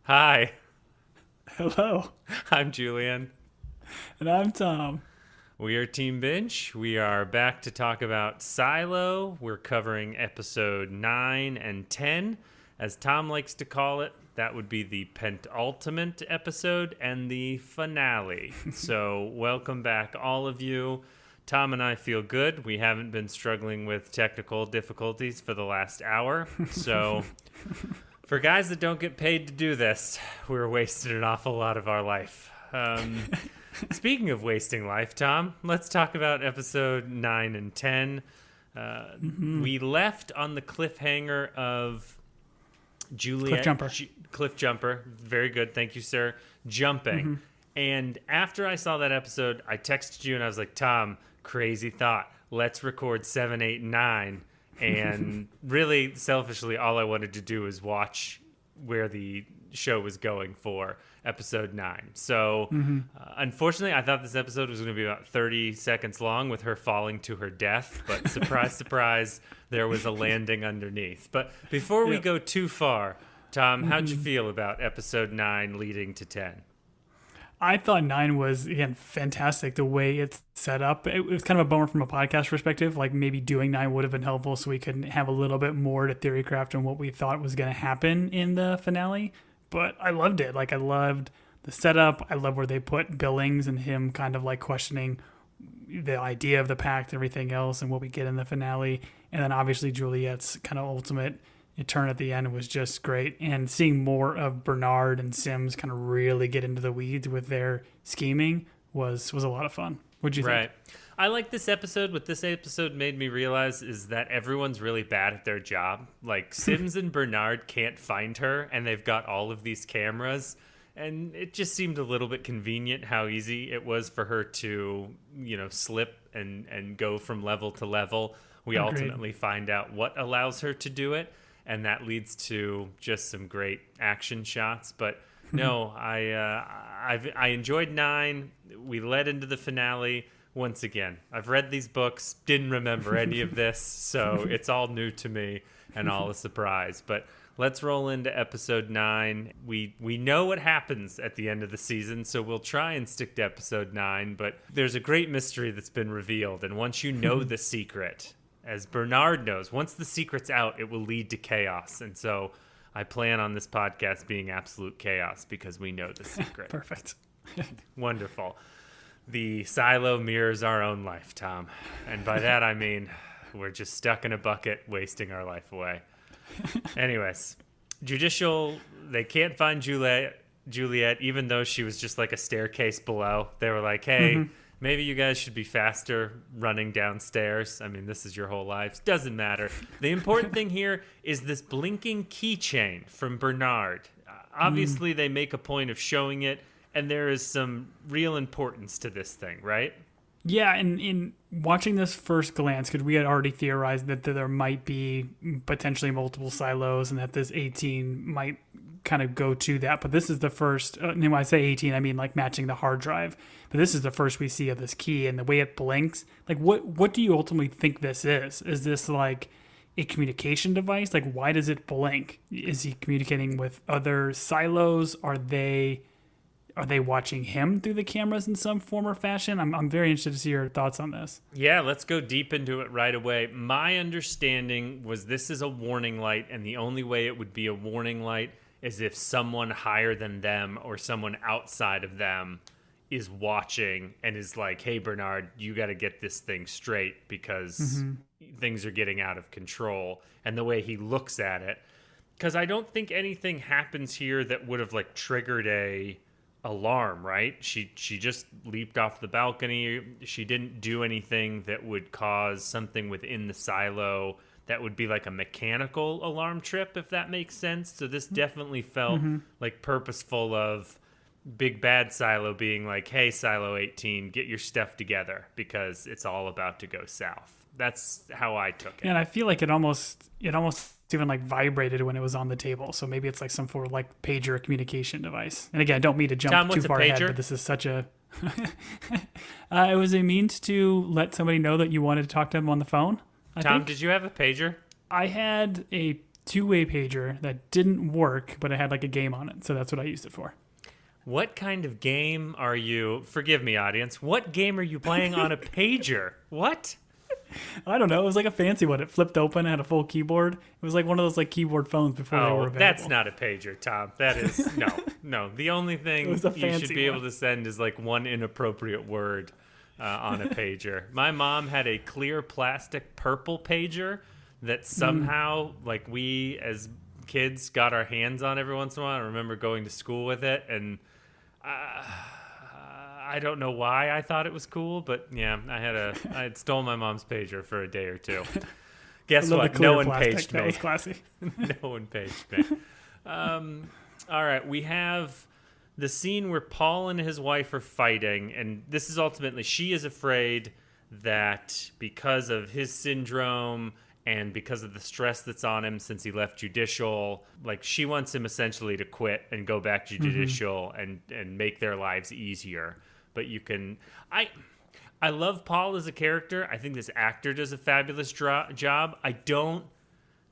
Hi, Hello, I'm Julian. and I'm Tom. We are Team Binge. We are back to talk about Silo. We're covering episode 9 and 10. As Tom likes to call it, that would be the penultimate episode and the finale. So, welcome back, all of you. Tom and I feel good. We haven't been struggling with technical difficulties for the last hour. So, for guys that don't get paid to do this, we're wasting an awful lot of our life. Speaking of wasting life, Tom, let's talk about episode 9 and 10. We left on the cliffhanger of Juliette. Cliff Jumper. Very good. Thank you, sir. Jumping. And after I saw that episode, I texted you and I was like, Tom, crazy thought. Let's record 7, 8, and 9. And really, selfishly, all I wanted to do was watch where the show was going for episode 9. So, unfortunately, I thought this episode was going to be about 30 seconds long with her falling to her death. But surprise, surprise, there was a landing underneath. But before we go too far, Tom, how'd you feel about episode 9 leading to 10? I thought 9 was, again, fantastic the way it's set up. It was kind of a bummer from a podcast perspective. Like maybe doing 9 would have been helpful so we could have a little bit more to theory craft on what we thought was going to happen in the finale. But I loved it. Like I loved the setup. I love where they put Billings and him kind of like questioning the idea of the pact and everything else and what we get in the finale. And then obviously Juliette's kind of ultimate turn at the end was just great. And seeing more of Bernard and Sims kind of really get into the weeds with their scheming was a lot of fun. What'd you think? Right. I like this episode. What this episode made me realize is that everyone's really bad at their job. Like Sims and Bernard can't find her, and they've got all of these cameras. And it just seemed a little bit convenient how easy it was for her to, slip and go from level to level. We Agreed. Ultimately find out what allows her to do it, and that leads to just some great action shots. But no, I enjoyed 9. We led into the finale. Once again, I've read these books, didn't remember any of this, so it's all new to me and all a surprise. But let's roll into episode 9. We know what happens at the end of the season, so we'll try and stick to episode 9. But there's a great mystery that's been revealed, and once you know the secret, as Bernard knows, once the secret's out, it will lead to chaos. And so I plan on this podcast being absolute chaos because we know the secret. Perfect. Wonderful. The silo mirrors our own life, Tom. And by that, I mean we're just stuck in a bucket, wasting our life away. Anyways, they can't find Juliette, even though she was just like a staircase below. They were like, hey, maybe you guys should be faster running downstairs. I mean, this is your whole lives. Doesn't matter. The important thing here is this blinking keychain from Bernard. Obviously, they make a point of showing it. And there is some real importance to this thing, right? Yeah, and in watching this first glance, because we had already theorized that there might be potentially multiple silos and that this 18 might kind of go to that. But this is the first, and when I say 18, I mean like matching the hard drive. But this is the first we see of this key and the way it blinks. Like, what do you ultimately think this is? Is this like a communication device? Like, why does it blink? Is he communicating with other silos? Are they watching him through the cameras in some form or fashion? I'm very interested to see your thoughts on this. Yeah, let's go deep into it right away. My understanding was this is a warning light, and the only way it would be a warning light is if someone higher than them or someone outside of them is watching and is like, hey, Bernard, you got to get this thing straight because things are getting out of control. And the way he looks at it, because I don't think anything happens here that would have like triggered a alarm, right? She just leaped off the balcony. She didn't do anything that would cause something within the silo that would be like a mechanical alarm trip, if that makes sense. So this definitely felt like purposeful of Big Bad Silo being like, hey, Silo 18, get your stuff together because it's all about to go south. That's how I took it. And I feel like it almost even like vibrated when it was on the table. So maybe it's like some sort of like pager communication device. And again, I don't mean to jump Tom, too what's far a pager? ahead, but this is such a it was a means to let somebody know that you wanted to talk to them on the phone. Tom, did you have a pager? I had a two-way pager that didn't work, but it had like a game on it. So that's what I used it for. What kind of game are you? Forgive me, audience. What game are you playing on a pager? What? I don't know. It was like a fancy one. It flipped open, it had a full keyboard. It was like one of those like keyboard phones before they were available. That's not a pager, Tom. That is no. The only thing you should be able to send is like one inappropriate word on a pager. My mom had a clear plastic purple pager that somehow like we as kids got our hands on every once in a while. I remember going to school with it, and I don't know why I thought it was cool, but yeah, I had stolen my mom's pager for a day or two. Guess what? No one paged me. That was classy. No one paged me. All right, we have the scene where Paul and his wife are fighting, and this is ultimately she is afraid that because of his syndrome and because of the stress that's on him since he left judicial, like she wants him essentially to quit and go back to judicial and make their lives easier. But you can, I love Paul as a character. I think this actor does a fabulous job. I don't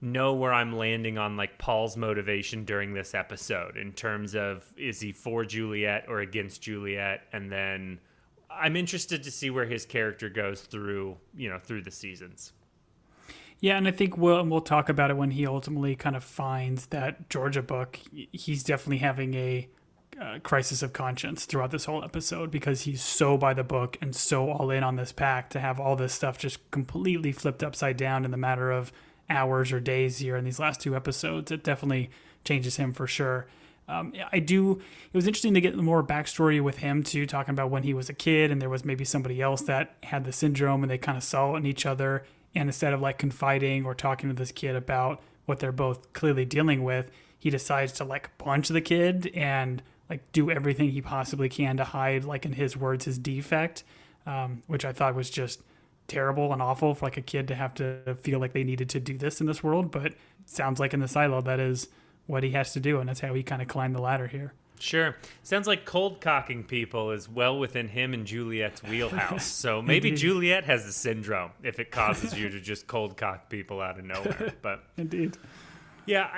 know where I'm landing on like Paul's motivation during this episode in terms of is he for Juliette or against Juliette, and then I'm interested to see where his character goes through the seasons. Yeah, and I think we'll talk about it when he ultimately kind of finds that Georgia book. He's definitely having a crisis of conscience throughout this whole episode because he's so by the book and so all in on this pact to have all this stuff just completely flipped upside down in the matter of hours or days here in these last two episodes. It definitely changes him for sure. It was interesting to get more backstory with him too, talking about when he was a kid and there was maybe somebody else that had the syndrome and they kind of saw it in each other. And instead of like confiding or talking to this kid about what they're both clearly dealing with, he decides to like punch the kid and like do everything he possibly can to hide, like in his words, his defect, which I thought was just terrible and awful for like a kid to have to feel like they needed to do this in this world. But it sounds like in the silo, that is what he has to do. And that's how he kind of climbed the ladder here. Sure. Sounds like cold cocking people is well within him and Juliette's wheelhouse. So maybe Juliette has the syndrome if it causes you to just cold cock people out of nowhere. But Indeed. Yeah,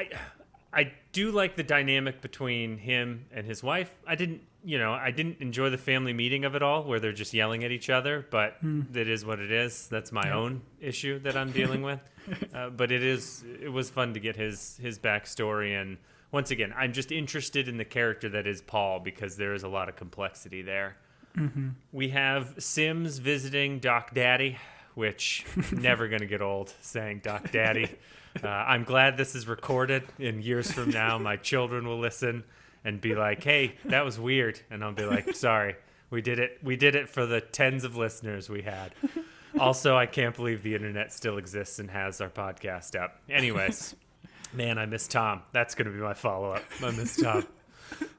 I do like the dynamic between him and his wife. I didn't enjoy the family meeting of it all where they're just yelling at each other, but that is what it is. That's my own issue that I'm dealing with. But it was fun to get his backstory, and once again, I'm just interested in the character that is Paul because there is a lot of complexity there. Mm-hmm. We have Sims visiting Doc Daddy, which never going to get old saying Doc Daddy. I'm glad this is recorded. In years from now, my children will listen and be like, hey, that was weird. And I'll be like, sorry, we did it. We did it for the tens of listeners we had. Also, I can't believe the internet still exists and has our podcast up. Anyways. Man, I miss Tom. That's going to be my follow-up. I miss Tom.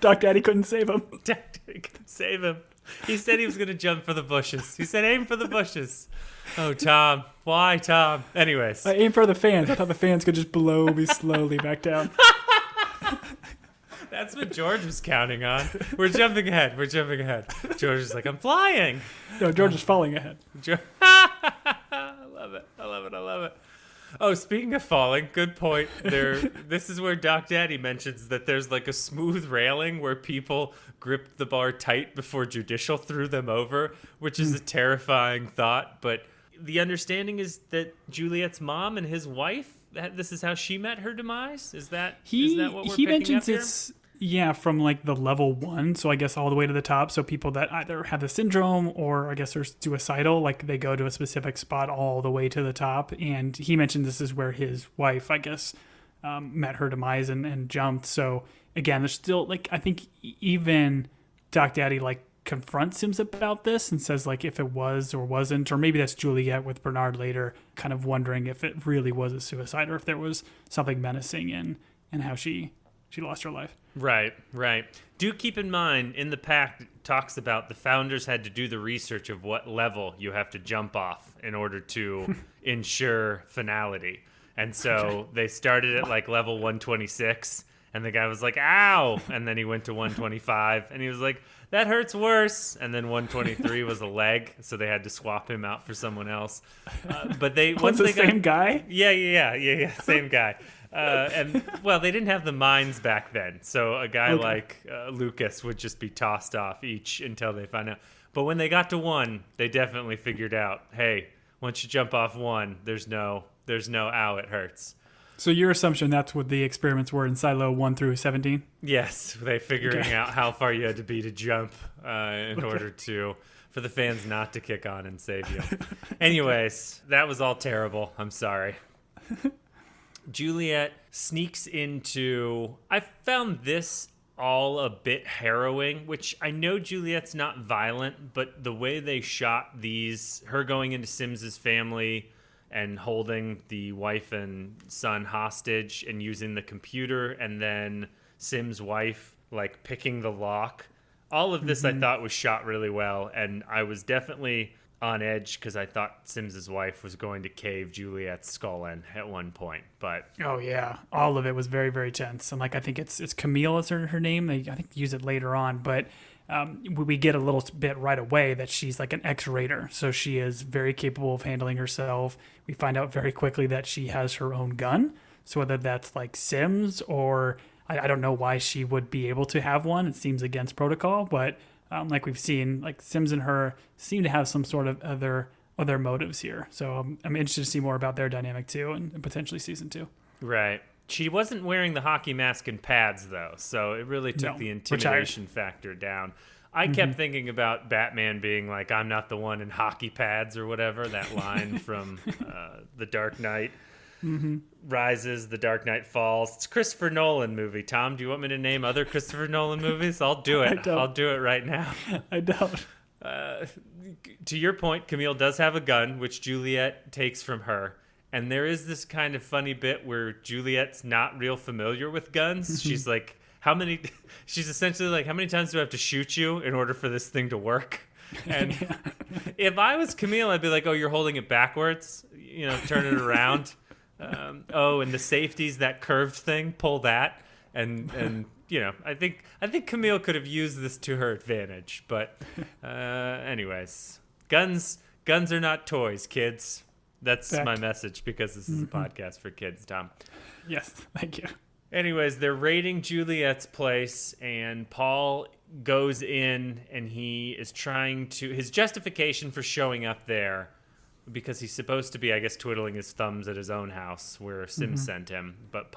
Doc Daddy couldn't save him. Doc Daddy couldn't save him. He said he was going to jump for the bushes. He said, aim for the bushes. Oh, Tom. Why, Tom? Anyways. I aim for the fans. I thought the fans could just blow me slowly back down. That's what George was counting on. We're jumping ahead. George is like, I'm flying. No, George is falling ahead. I love it. Oh, speaking of falling, good point. This is where Doc Daddy mentions that there's like a smooth railing where people gripped the bar tight before judicial threw them over, which is a terrifying thought. But the understanding is that Juliette's mom and his wife, this is how she met her demise? Is that what we're picking up here? Yeah, from like the level 1, so I guess all the way to the top. So people that either have the syndrome or I guess are suicidal, like they go to a specific spot all the way to the top. And he mentioned this is where his wife, I guess, met her demise and jumped. So again, there's still like, I think even Doc Daddy like confronts him about this and says like if it was or wasn't, or maybe that's Juliette with Bernard later, kind of wondering if it really was a suicide or if there was something menacing in how she lost her life. Right. Do keep in mind, in the pact, it talks about the founders had to do the research of what level you have to jump off in order to ensure finality. And so they started at like level 126, and the guy was like, ow! And then he went to 125, and he was like, that hurts worse. And then 123 was a leg, so they had to swap him out for someone else. But they once they same guy? Yeah, same guy. And well, they didn't have the mines back then, so a guy like Lucas would just be tossed off each until they find out. But when they got to 1, they definitely figured out, hey, once you jump off 1, there's no ow, it hurts. So your assumption that's what the experiments were in Silo 1 through 17? Yes, they figuring out how far you had to be to jump in order for the fans not to kick on and save you. Anyways, that was all terrible. I'm sorry. Juliette sneaks into... I found this all a bit harrowing, which I know Juliette's not violent, but the way they shot her going into Sims's family and holding the wife and son hostage and using the computer, and then Sim's wife like picking the lock. All of this I thought was shot really well, and I was definitely on edge because I thought Sims's wife was going to cave Juliette's skull in at one point. But oh yeah, all of it was very, very tense. And like I think it's Camille is her name. I think they use it later on, but we get a little bit right away that she's like an ex-raider, so she is very capable of handling herself. We find out very quickly that she has her own gun, so whether that's like Sims or I don't know why she would be able to have one. It seems against protocol, but like we've seen, like Sims and her seem to have some sort of other motives here. So I'm interested to see more about their dynamic too, and potentially season 2. Right. She wasn't wearing the hockey mask and pads, though, so it really took the intimidation factor down. I kept thinking about Batman being like, I'm not the one in hockey pads or whatever, that line from The Dark Knight Rises, The Dark Knight Falls. It's a Christopher Nolan movie. Tom, do you want me to name other Christopher Nolan movies? I'll do it. I'll do it right now. I don't. To your point, Camille does have a gun, which Juliette takes from her. And there is this kind of funny bit where Juliette's not real familiar with guns. She's like, she's essentially like, how many times do I have to shoot you in order for this thing to work? And if I was Camille, I'd be like, oh, you're holding it backwards, turn it around. And the safeties, that curved thing, pull that. And I think Camille could have used this to her advantage. But anyways, guns are not toys, kids. That's my message, because this is a podcast for kids, Tom. Yes, thank you. Anyways, they're raiding Juliette's place, and Paul goes in, and he is his justification for showing up there, because he's supposed to be, I guess, twiddling his thumbs at his own house where Sim sent him. But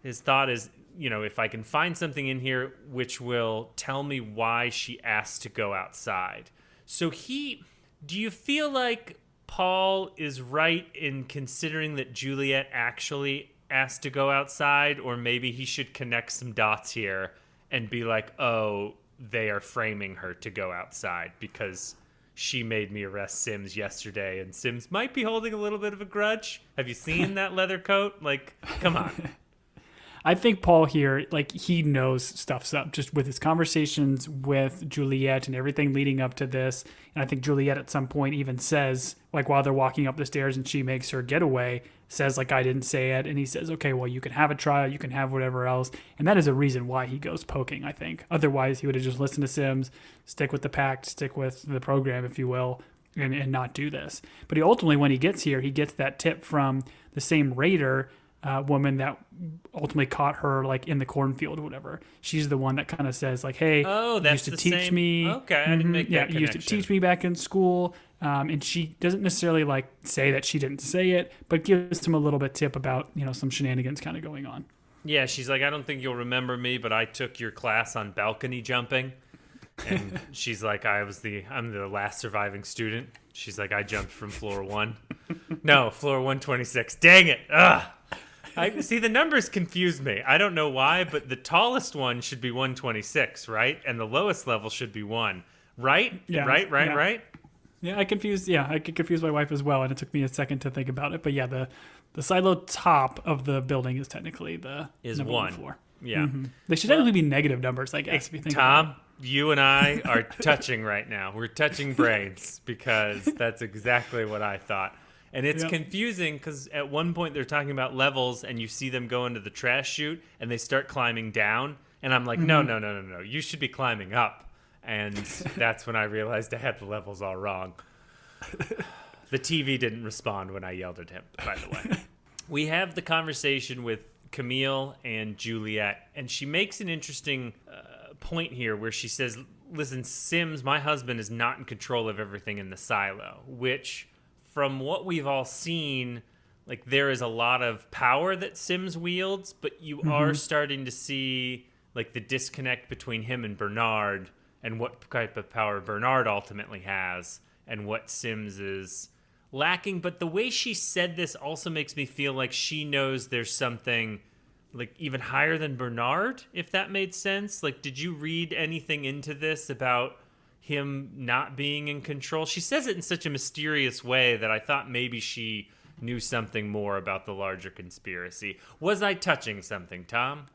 his thought is, if I can find something in here which will tell me why she asked to go outside. So do you feel like Paul is right in considering that Juliette actually asked to go outside, or maybe he should connect some dots here and be like, oh, they are framing her to go outside because she made me arrest Sims yesterday, and Sims might be holding a little bit of a grudge. Have you seen that leather coat? Like, come on. I think Paul here, like, he knows stuff's up just with his conversations with Juliette and everything leading up to this. And I think Juliette at some point even says, like, while they're walking up the stairs and she makes her getaway, says, like, I didn't say it. And he says, okay, well, you can have a trial, you can have whatever else. And that is a reason why he goes poking, I think. Otherwise, he would have just listened to Sims, stick with the pact, stick with the program, if you will, and not do this. But he ultimately, when he gets here, he gets that tip from the same raider woman that ultimately caught her, like, in the cornfield or whatever. She's the one that kind of says, like, hey, oh, that's you used to teach me. Okay, I didn't make that connection. You used to teach me back in school. And she doesn't necessarily, like, say that she didn't say it, but gives him a little bit tip about, some shenanigans kind of going on. Yeah, she's like, I don't think you'll remember me, but I took your class on balcony jumping. And she's like, I'm the last surviving student. She's like, I jumped from floor 1. No, floor 126. Dang it. Ugh. I see, the numbers confuse me. I don't know why, but the tallest one should be 126, right? And the lowest level should be 1. Right? Yeah. Right? Yeah, I could confuse my wife as well, and it took me a second to think about it. But yeah, the silo top of the building is technically the number 1 floor. Yeah. They should technically be negative numbers, I guess, if you think Tom, about it. You and I are touching right now. We're touching brains, because that's exactly what I thought. And it's confusing because at one point they're talking about levels, and you see them go into the trash chute and they start climbing down. And I'm like, no. You should be climbing up. And that's when I realized I had the levels all wrong. The TV didn't respond when I yelled at him, by the way. we have the conversation with Camille and Juliette, and she makes an interesting point here where she says, listen, Sims, my husband, is not in control of everything in the silo, which from what we've all seen, like there is a lot of power that Sims wields, but you are starting to see like the disconnect between him and Bernard and what type of power Bernard ultimately has and what Sims is lacking. But the way she said this also makes me feel like she knows there's something like even higher than Bernard, if that made sense. Like, did you read anything into this about him not being in control? She says it in such a mysterious way that I thought maybe she knew something more about the larger conspiracy. Was I touching something, Tom?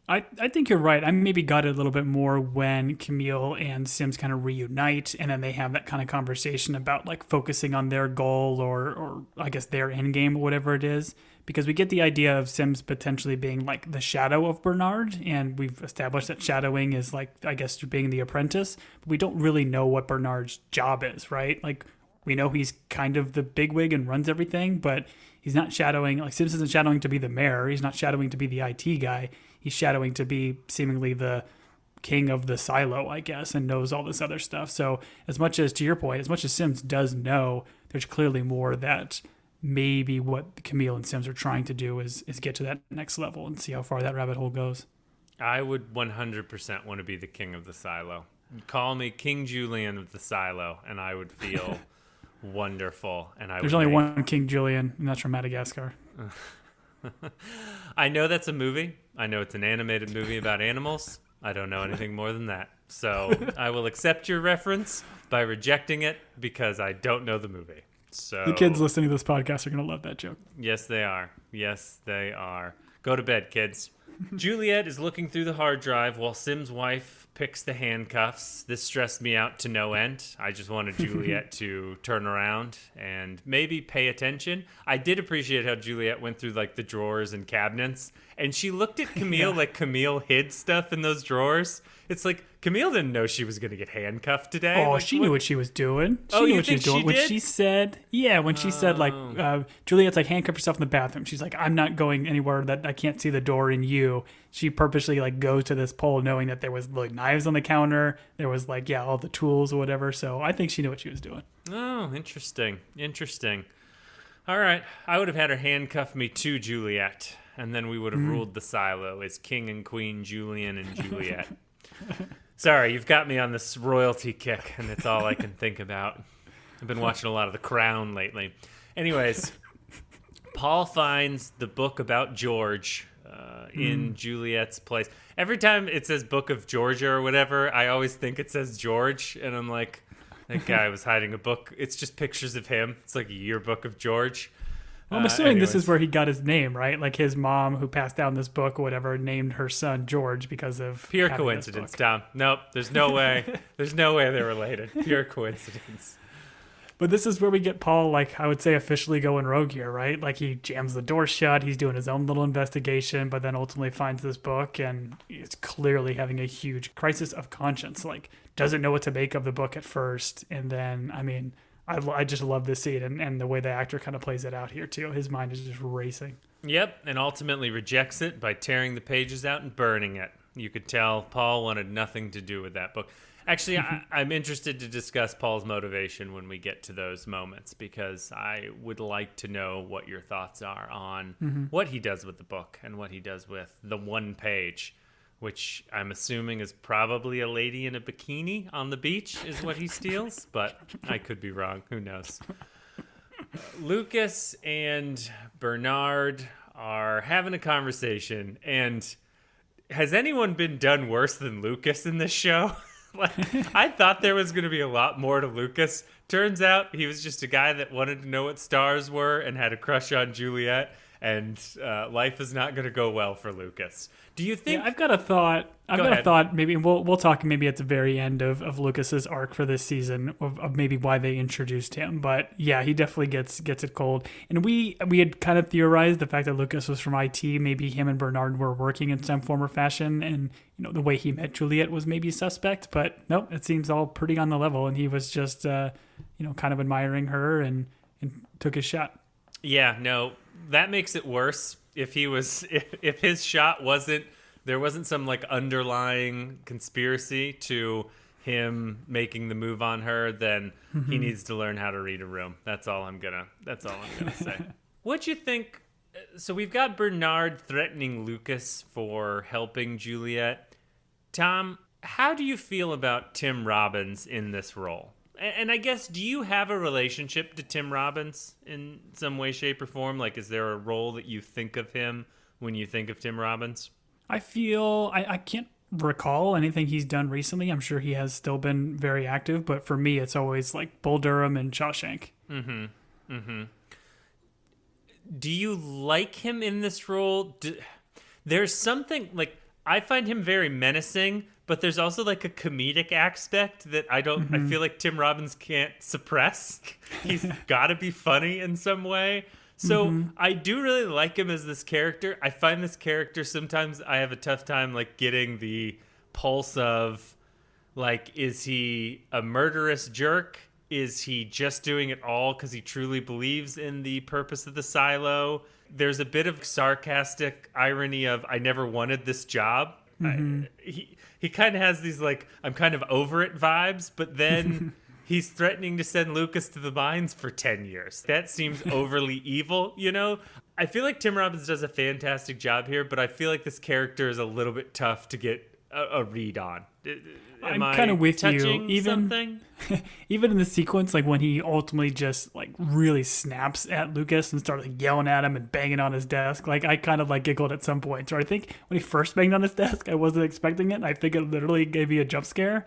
I think you're right. I maybe got it a little bit more when Camille and Sims kind of reunite, and then they have that kind of conversation about like focusing on their goal or I guess their end game or whatever it is. Because we get the idea of Sims potentially being like the shadow of Bernard, and we've established that shadowing is like, I guess, being the apprentice. But we don't really know what Bernard's job is, right? Like, we know he's kind of the bigwig and runs everything, but he's not shadowing. Like, Sims isn't shadowing to be the mayor. He's not shadowing to be the IT guy. He's shadowing to be seemingly the king of the silo, I guess, and knows all this other stuff. So as much as, to your point, as much as Sims does know, there's clearly more that maybe what Camille and Sims are trying to do is get to that next level and see how far that rabbit hole goes. I would 100% want to be the king of the silo. Call me King Julian of the silo, and I would feel wonderful. And There's only one King Julian, and that's from Madagascar. I know that's a movie. I know it's an animated movie about animals. I don't know anything more than that. So I will accept your reference by rejecting it because I don't know the movie. So the kids listening to this podcast are going to love that joke. Yes, they are. Yes, they are. Go to bed, kids. Juliette is looking through the hard drive while Sim's wife picks the handcuffs. This stressed me out to no end. I just wanted Juliette to turn around and maybe pay attention. I did appreciate how Juliette went through like the drawers and cabinets, and she looked at Camille like Camille hid stuff in those drawers. It's like Camille didn't know she was going to get handcuffed today. Oh, like, she knew what she was doing. She knew knew what she was doing. When she said, like, Juliette's like, handcuff yourself in the bathroom. She's like, I'm not going anywhere that I can't see the door in you. She purposely like goes to this pole knowing that there was like knives on the counter. There was like, all the tools or whatever. So I think she knew what she was doing. Oh, interesting. All right. I would have had her handcuff me to Juliette, and then we would have ruled the silo as King and Queen Julian and Juliette. Sorry, you've got me on this royalty kick, and it's all I can think about. I've been watching a lot of The Crown lately. Anyways, Paul finds the book about George in Juliette's place. Every time it says Book of Georgia or whatever, I always think it says George, and I'm like, that guy was hiding a book. It's just pictures of him. It's like a yearbook of George. Well, I'm assuming this is where he got his name, right? Like his mom, who passed down this book or whatever, named her son George because of pure coincidence, Tom. Nope, there's no way. There's no way they're related. Pure coincidence. But this is where we get Paul, like, I would say officially going rogue here, right? Like, he jams the door shut, he's doing his own little investigation, but then ultimately finds this book, and is clearly having a huge crisis of conscience. Like, doesn't know what to make of the book at first, and then, I mean, I just love this scene, and the way the actor kind of plays it out here, too. His mind is just racing. Yep, and ultimately rejects it by tearing the pages out and burning it. You could tell Paul wanted nothing to do with that book. Actually, I'm interested to discuss Paul's motivation when we get to those moments, because I would like to know what your thoughts are on what he does with the book and what he does with the one page, which I'm assuming is probably a lady in a bikini on the beach is what he steals, but I could be wrong. Who knows? Lucas and Bernard are having a conversation, and has anyone been done worse than Lucas in this show? Like, I thought there was going to be a lot more to Lucas. Turns out he was just a guy that wanted to know what stars were and had a crush on Juliette, and life is not going to go well for Lucas. Do you think... Yeah, I've got a thought. A thought, maybe we'll talk maybe at the very end of Lucas's arc for this season of maybe why they introduced him. But yeah, he definitely gets it cold. And we had kind of theorized the fact that Lucas was from IT. Maybe him and Bernard were working in some form or fashion, and the way he met Juliette was maybe suspect. But nope, it seems all pretty on the level, and he was just kind of admiring her and took his shot. Yeah, no, that makes it worse. If he was, if his shot wasn't, there wasn't some like underlying conspiracy to him making the move on her, then he needs to learn how to read a room. That's all I'm gonna say. What'd you think? So we've got Bernard threatening Lucas for helping Juliette. Tom, how do you feel about Tim Robbins in this role? And I guess, do you have a relationship to Tim Robbins in some way, shape, or form? Like, is there a role that you think of him when you think of Tim Robbins? I feel I can't recall anything he's done recently. I'm sure he has still been very active, but for me, it's always like Bull Durham and Shawshank. Do you like him in this role? There's something like, I find him very menacing, but there's also like a comedic aspect that I feel like Tim Robbins can't suppress. He's got to be funny in some way. So I do really like him as this character. I find this character sometimes I have a tough time like getting the pulse of like, is he a murderous jerk? Is he just doing it all because he truly believes in the purpose of the silo? There's a bit of sarcastic irony of, I never wanted this job. He kind of has these like, I'm kind of over it vibes, but then he's threatening to send Lucas to the mines for 10 years. That seems overly evil, you know? I feel like Tim Robbins does a fantastic job here, but I feel like this character is a little bit tough to get a read on. I'm kind of with you. Even even in the sequence, like when he ultimately just like really snaps at Lucas and starts like yelling at him and banging on his desk, like I kind of like giggled at some point. So I think when he first banged on his desk, I wasn't expecting it. And I think it literally gave me a jump scare.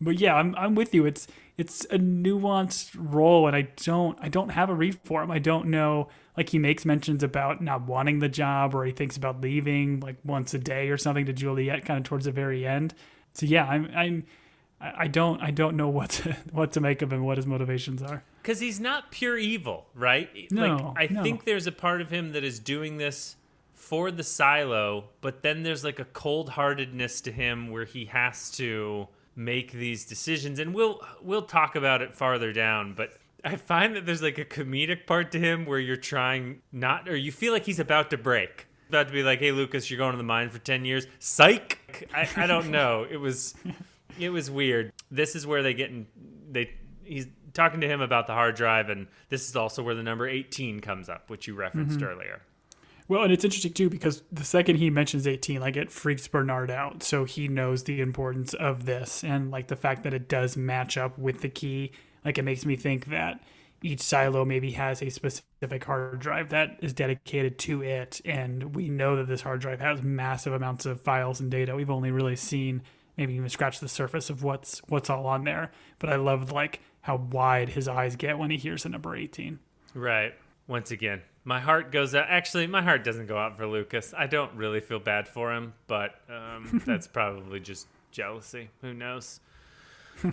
But yeah, I'm with you. It's a nuanced role, and I don't have a read for him. I don't know. Like he makes mentions about not wanting the job, or he thinks about leaving like once a day or something to Juliette, kind of towards the very end. So yeah, I don't know what to make of him, what his motivations are. Because he's not pure evil, right? No, I think there's a part of him that is doing this for the silo, but then there's like a cold-heartedness to him where he has to make these decisions, and we'll talk about it farther down, but I find that there's like a comedic part to him where you're trying not, or you feel like he's about to break. About to be like, hey Lucas, you're going to the mine for 10 years. Psych! I don't know. It was weird. This is where he's talking to him about the hard drive, and this is also where the number 18 comes up, which you referenced earlier. Well, and it's interesting too, because the second he mentions 18, like it freaks Bernard out. So he knows the importance of this, and like the fact that it does match up with the key, like it makes me think that each silo maybe has a specific hard drive that is dedicated to it. And we know that this hard drive has massive amounts of files and data. We've only really seen maybe even scratch the surface of what's all on there. But I love like how wide his eyes get when he hears the number 18. Right. Once again, my heart goes out. Actually, my heart doesn't go out for Lucas. I don't really feel bad for him, but that's probably just jealousy. Who knows?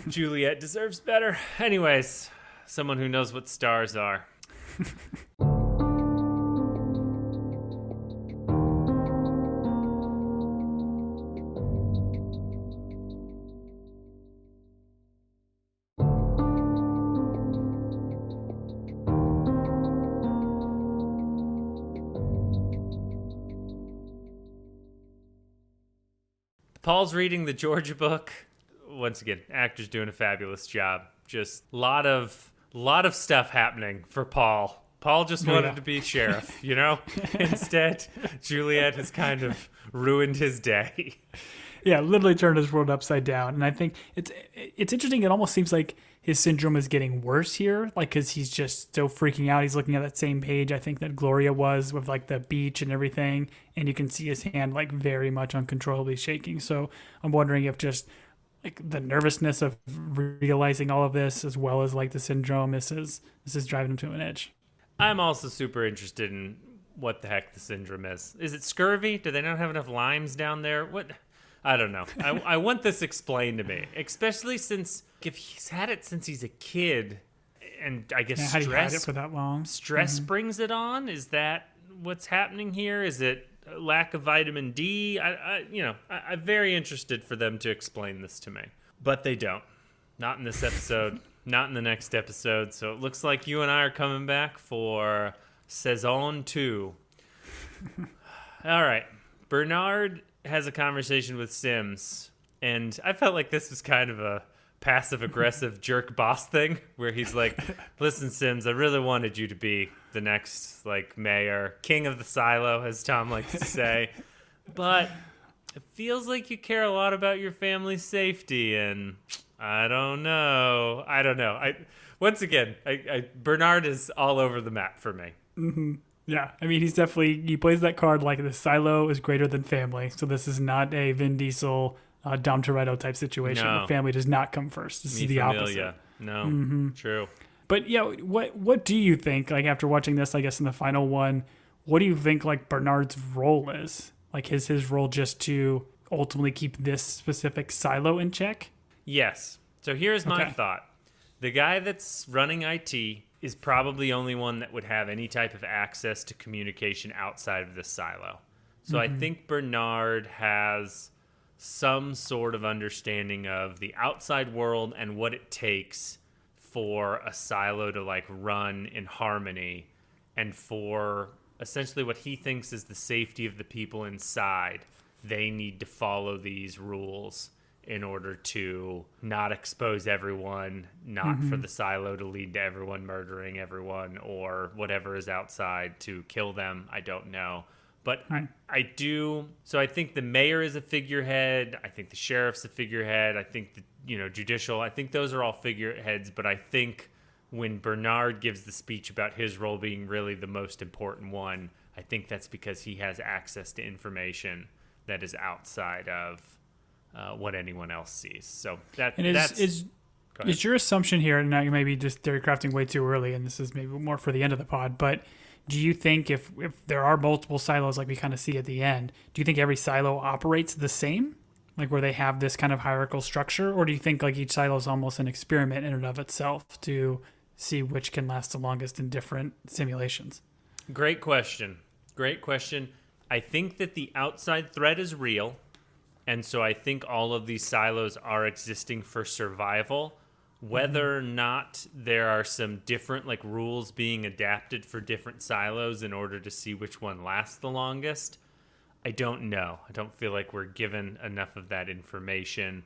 Juliette deserves better. Anyways, someone who knows what stars are. Paul's reading the Georgia book. Once again, actor's doing a fabulous job. Just a lot of stuff happening for Paul. Paul just wanted to be sheriff, you know? Instead, Juliette has kind of ruined his day. Yeah, literally turned his world upside down. And I think it's interesting. It almost seems like his syndrome is getting worse here, like because he's just so freaking out. He's looking at that same page, I think, that Gloria was with like the beach and everything. And you can see his hand like very much uncontrollably shaking. So I'm wondering if just like the nervousness of realizing all of this, as well as like the syndrome, this is driving him to an edge. I'm also super interested in what the heck the syndrome is. Is it scurvy? Do they not have enough limes down there? What? I don't know. I want this explained to me, especially since if he's had it since he's a kid, and I guess stress, had it for that long. Stress brings it on. Is that what's happening here? Is it lack of vitamin D? I'm very interested for them to explain this to me, but they don't. Not in this episode. Not in the next episode. So it looks like you and I are coming back for Saison 2. All right. Bernard has a conversation with Sims, and I felt like this was kind of a passive-aggressive jerk boss thing, where he's like, listen, Sims, I really wanted you to be the next, like, mayor, king of the silo, as Tom likes to say, but it feels like you care a lot about your family's safety, and I don't know. Once again, Bernard is all over the map for me. Mm-hmm. Yeah, I mean, he plays that card like the silo is greater than family, so this is not a Vin Diesel, Dom Toretto type situation. No. The family does not come first. This is the opposite. No, True. But yeah, what do you think, like, after watching this, I guess in the final one, what do you think, like, Bernard's role is? Like, is his role just to ultimately keep this specific silo in check? Yes. So here's my thought. The guy that's running IT is probably the only one that would have any type of access to communication outside of this silo. So I think Bernard has some sort of understanding of the outside world and what it takes for a silo to, like, run in harmony, and for essentially what he thinks is the safety of the people inside. They need to follow these rules in order to not expose everyone, not for the silo to lead to everyone murdering everyone, or whatever is outside to kill them. I don't know. But I do. So I think the mayor is a figurehead. I think the sheriff's a figurehead. I think the judicial. I think those are all figureheads. But I think when Bernard gives the speech about his role being really the most important one, I think that's because he has access to information that is outside of what anyone else sees. So is your assumption here, and now you may be just theory crafting way too early, and this is maybe more for the end of the pod, but do you think if there are multiple silos like we kind of see at the end, do you think every silo operates the same? Like, where they have this kind of hierarchical structure? Or do you think, like, each silo is almost an experiment in and of itself to see which can last the longest in different simulations? Great question. I think that the outside threat is real. And so I think all of these silos are existing for survival. Whether or not there are some different, like, rules being adapted for different silos in order to see which one lasts the longest, I don't know. I don't feel like we're given enough of that information.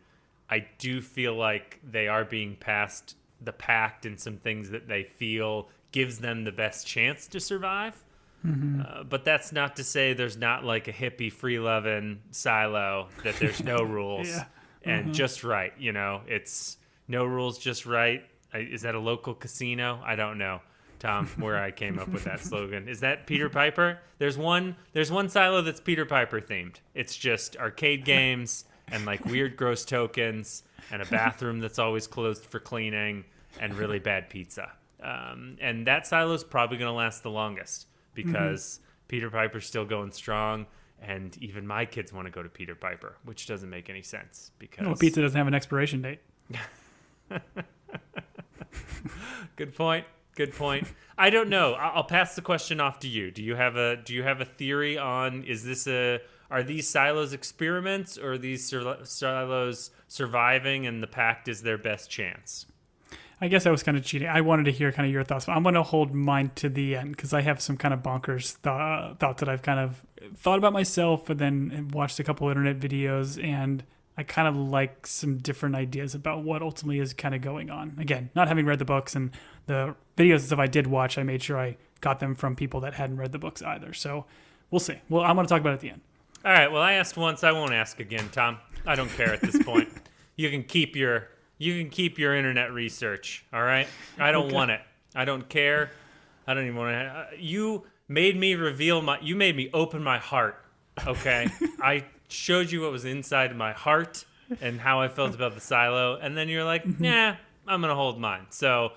I do feel like they are being passed the pact and some things that they feel gives them the best chance to survive. But that's not to say there's not, like, a hippie free-loving silo that there's no rules and just right. It's no rules, just right. Is that a local casino? I don't know, Tom, where I came up with that slogan. Is that Peter Piper? There's one silo that's Peter Piper themed. It's just arcade games and, like, weird gross tokens and a bathroom that's always closed for cleaning and really bad pizza. And that silo's probably going to last the longest because Peter Piper's still going strong, and even my kids want to go to Peter Piper, which doesn't make any sense because pizza doesn't have an expiration date. Good point. I don't know. I'll pass the question off to you. Do you have a theory on, are these silos experiments, or are these silos surviving and the pact is their best chance? I guess I was kind of cheating. I wanted to hear kind of your thoughts, but I'm going to hold mine to the end because I have some kind of bonkers thoughts that I've kind of thought about myself, and then watched a couple internet videos, and I kind of like some different ideas about what ultimately is kind of going on. Again, not having read the books, and the videos and stuff I did watch, I made sure I got them from people that hadn't read the books either. So we'll see. Well, I'm going to talk about it at the end. All right. Well, I asked once. I won't ask again, Tom. I don't care at this point. You can keep your internet research. All right. I don't want it. I don't care. I don't even want to. You made me you made me open my heart. Okay. I showed you what was inside of my heart and how I felt about the silo, and then you're like, nah, I'm gonna hold mine. So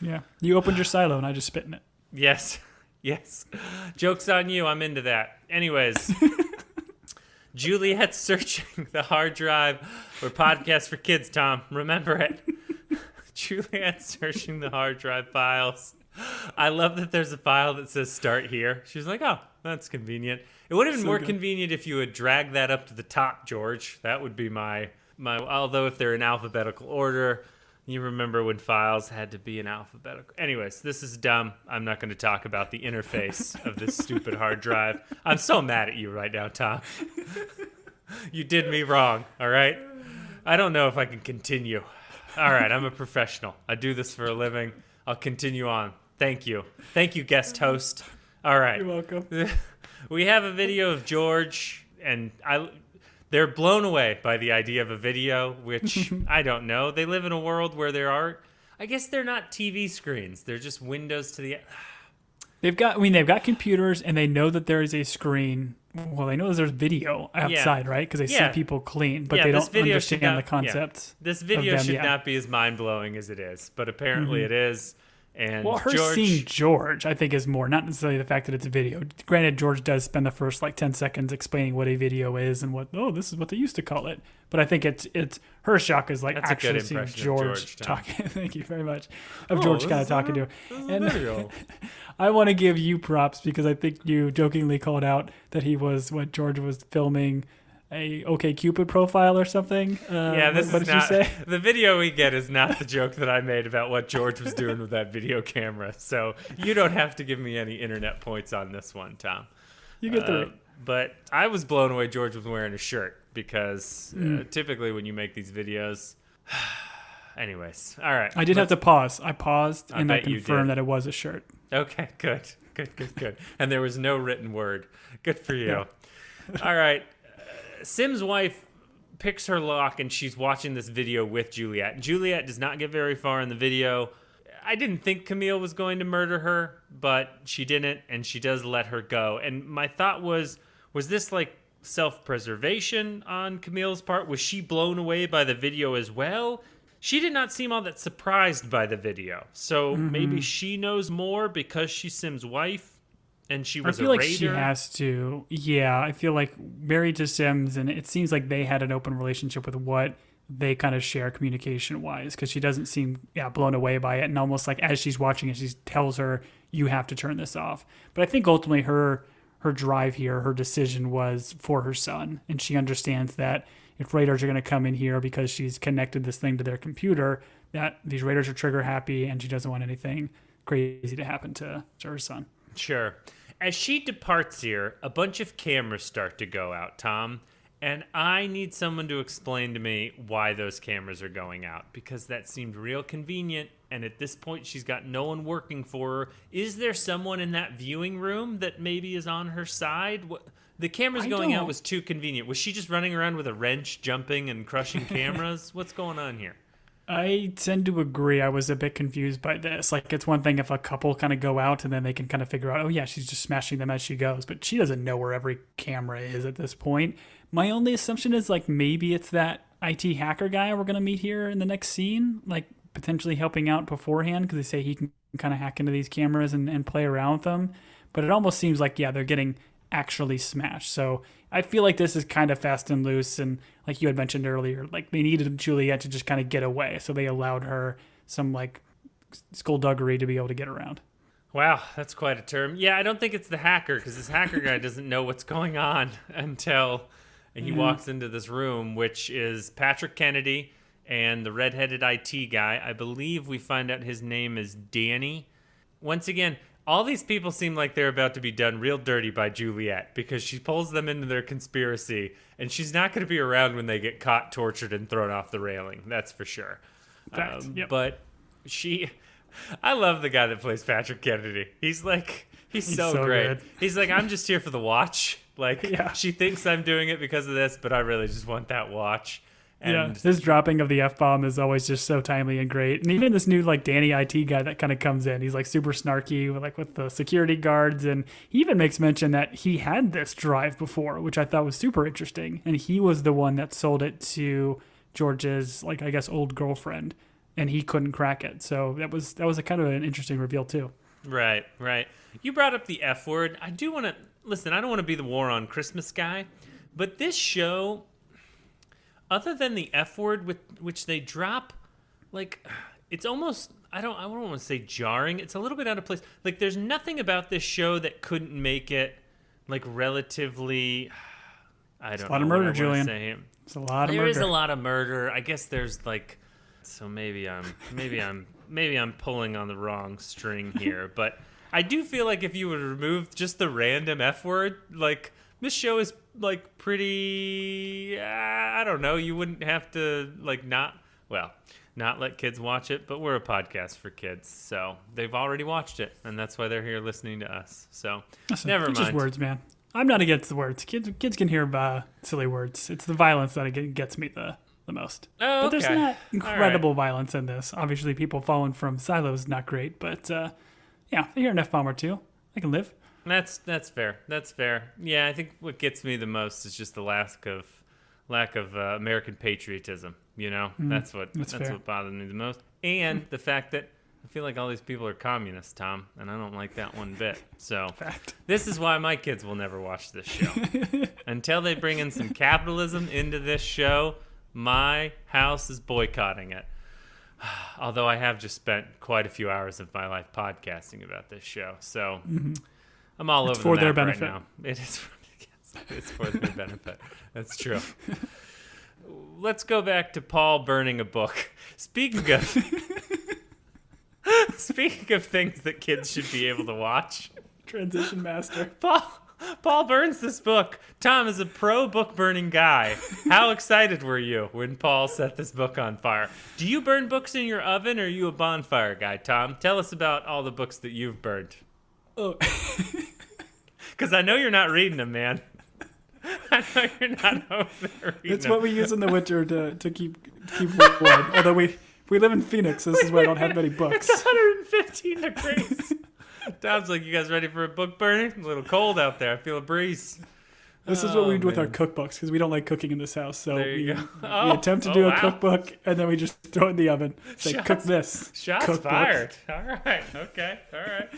yeah, you opened your silo and I just spit in it. Yes Joke's on you. I'm into that. Anyways, Juliette's searching the hard drive for Podcast for Kids. Tom, remember it. Juliette's searching the hard drive files. I love that there's a file that says start here. She's like, oh, that's convenient. It would have been more convenient if you had dragged that up to the top, George. That would be my although if they're in alphabetical order, You remember when files had to be in alphabetical. Anyways, this is dumb. I'm not going to talk about the interface of this stupid hard drive. I'm so mad at you right now, Tom. You did me wrong, all right? I don't know if I can continue. All right, I'm a professional. I do this for a living. I'll continue on. Thank you. Thank you, guest host. All right. You're welcome. We have a video of George, and they're blown away by the idea of a video, which I don't know. They live in a world where there are, I guess they're not TV screens. They're just windows to the... They've got computers, and they know that there is a screen. Well, they know there's video outside, right? Because they see people clean, but they don't understand the concepts. This video should not be as mind-blowing as it is, but apparently it is. And her seeing George, I think, is more, not necessarily the fact that it's a video. Granted, George does spend the first 10 seconds explaining what a video is and this is what they used to call it. But I think it's her shock is That's actually seeing George talking. Thank you very much. Of George kind of talking to her. And I want to give you props because I think you jokingly called out that George was filming a OkCupid profile or something. This what is did not, you say? The video we get is not the joke that I made about what George was doing with that video camera. So you don't have to give me any internet points on this one, Tom. You get the But I was blown away George was wearing a shirt because typically when you make these videos... Anyways, all right. I did have to pause. I paused and I confirmed that it was a shirt. Okay, good. And there was no written word. Good for you. Yeah. All right. Sim's wife picks her lock and she's watching this video with Juliette. Juliette does not get very far in the video. I didn't think Camille was going to murder her, but she didn't, and she does let her go. And my thought was this self-preservation on Camille's part? Was she blown away by the video as well? She did not seem all that surprised by the video. So maybe she knows more because she's Sim's wife. And she was a raider. I feel like she has to. Yeah, I feel like married to Sims, and it seems like they had an open relationship with what they kind of share communication-wise, because she doesn't seem blown away by it, and almost like as she's watching it, she tells her, you have to turn this off. But I think ultimately her drive here, her decision was for her son, and she understands that if raiders are going to come in here because she's connected this thing to their computer, that these raiders are trigger-happy, and she doesn't want anything crazy to happen to her son. Sure. As she departs here, a bunch of cameras start to go out, Tom, and I need someone to explain to me why those cameras are going out, because that seemed real convenient, and at this point she's got no one working for her. Is there someone in that viewing room that maybe is on her side? The cameras going out was too convenient. Was she just running around with a wrench, jumping and crushing cameras? What's going on here? I tend to agree. I was a bit confused by this. It's one thing if a couple kind of go out and then they can kind of figure out, oh yeah, she's just smashing them as she goes. But she doesn't know where every camera is at this point. My only assumption is maybe it's that IT hacker guy we're going to meet here in the next scene, potentially helping out beforehand because they say he can kind of hack into these cameras and play around with them. But it almost seems like, they're getting actually smashed. So I feel like this is kind of fast and loose, and like you had mentioned earlier, they needed Juliette to just kind of get away, so they allowed her some skullduggery to be able to get around. Wow, that's quite a term. Yeah, I don't think it's the hacker, because this hacker guy doesn't know what's going on until he walks into this room, which is Patrick Kennedy and the redheaded IT guy. I believe we find out his name is Danny. Once again, all these people seem like they're about to be done real dirty by Juliette because she pulls them into their conspiracy, and she's not going to be around when they get caught, tortured, and thrown off the railing. That's for sure. Yep. But I love the guy that plays Patrick Kennedy. He's so great. Good. He's I'm just here for the watch. She thinks I'm doing it because of this, but I really just want that watch. And his dropping of the F-bomb is always just so timely and great. And even this new Danny IT guy that kind of comes in, he's super snarky with the security guards, and he even makes mention that he had this drive before, which I thought was super interesting. And he was the one that sold it to George's I guess old girlfriend, and he couldn't crack it. So that was a kind of an interesting reveal too. Right. You brought up the F word. I do want to listen. I don't want to be the war on Christmas guy, but this show, other than the F word, which they drop, it's almost, I don't want to say jarring. It's a little bit out of place. There's nothing about this show that couldn't make it, relatively, I don't know. It's a lot of murder, Julian. It's a lot of murder. There is a lot of murder. I guess there's, So maybe I'm pulling on the wrong string here, but I do feel like if you would remove just the random F word, like this show is like pretty. I don't know. You wouldn't have to not let kids watch it, but we're a podcast for kids, so they've already watched it, and that's why they're here listening to us. So Listen, never mind. Just words, man. I'm not against the words. Kids can hear silly words. It's the violence that gets me the most. Oh, but there's okay. not incredible violence in this. Obviously, people falling from silos is not great, but yeah, I hear an F-bomb or two. I can live. That's fair. That's fair. Yeah, I think what gets me the most is just the lack of American patriotism. You know, that's what bothers me the most, and the fact that I feel like all these people are communists, Tom, and I don't like that one bit. So this is why my kids will never watch this show until they bring in some capitalism into this show. My house is boycotting it. Although I have just spent quite a few hours of my life podcasting about this show, so I'm all over the map right now. It is it's for their benefit. That's true. Let's go back to Paul burning a book. Speaking of things that kids should be able to watch. Transition master. Paul burns this book. Tom is a pro book burning guy. How excited were you when Paul set this book on fire? Do you burn books in your oven, or are you a bonfire guy, Tom? Tell us about all the books that you've burned. Oh. Because I know you're not reading them, man. I know you're not over there reading It's them. What we use in the winter to keep warm. Although we live in Phoenix, so this is why I don't have many books. It's 115 degrees. Tom's like, you guys ready for a book burning? A little cold out there. I feel a breeze. This is what we do with our cookbooks, because we don't like cooking in this house. So we attempt to do a cookbook, and then we just throw it in the oven. Say, cook this. Shots cookbook. Fired. All right. Okay. All right.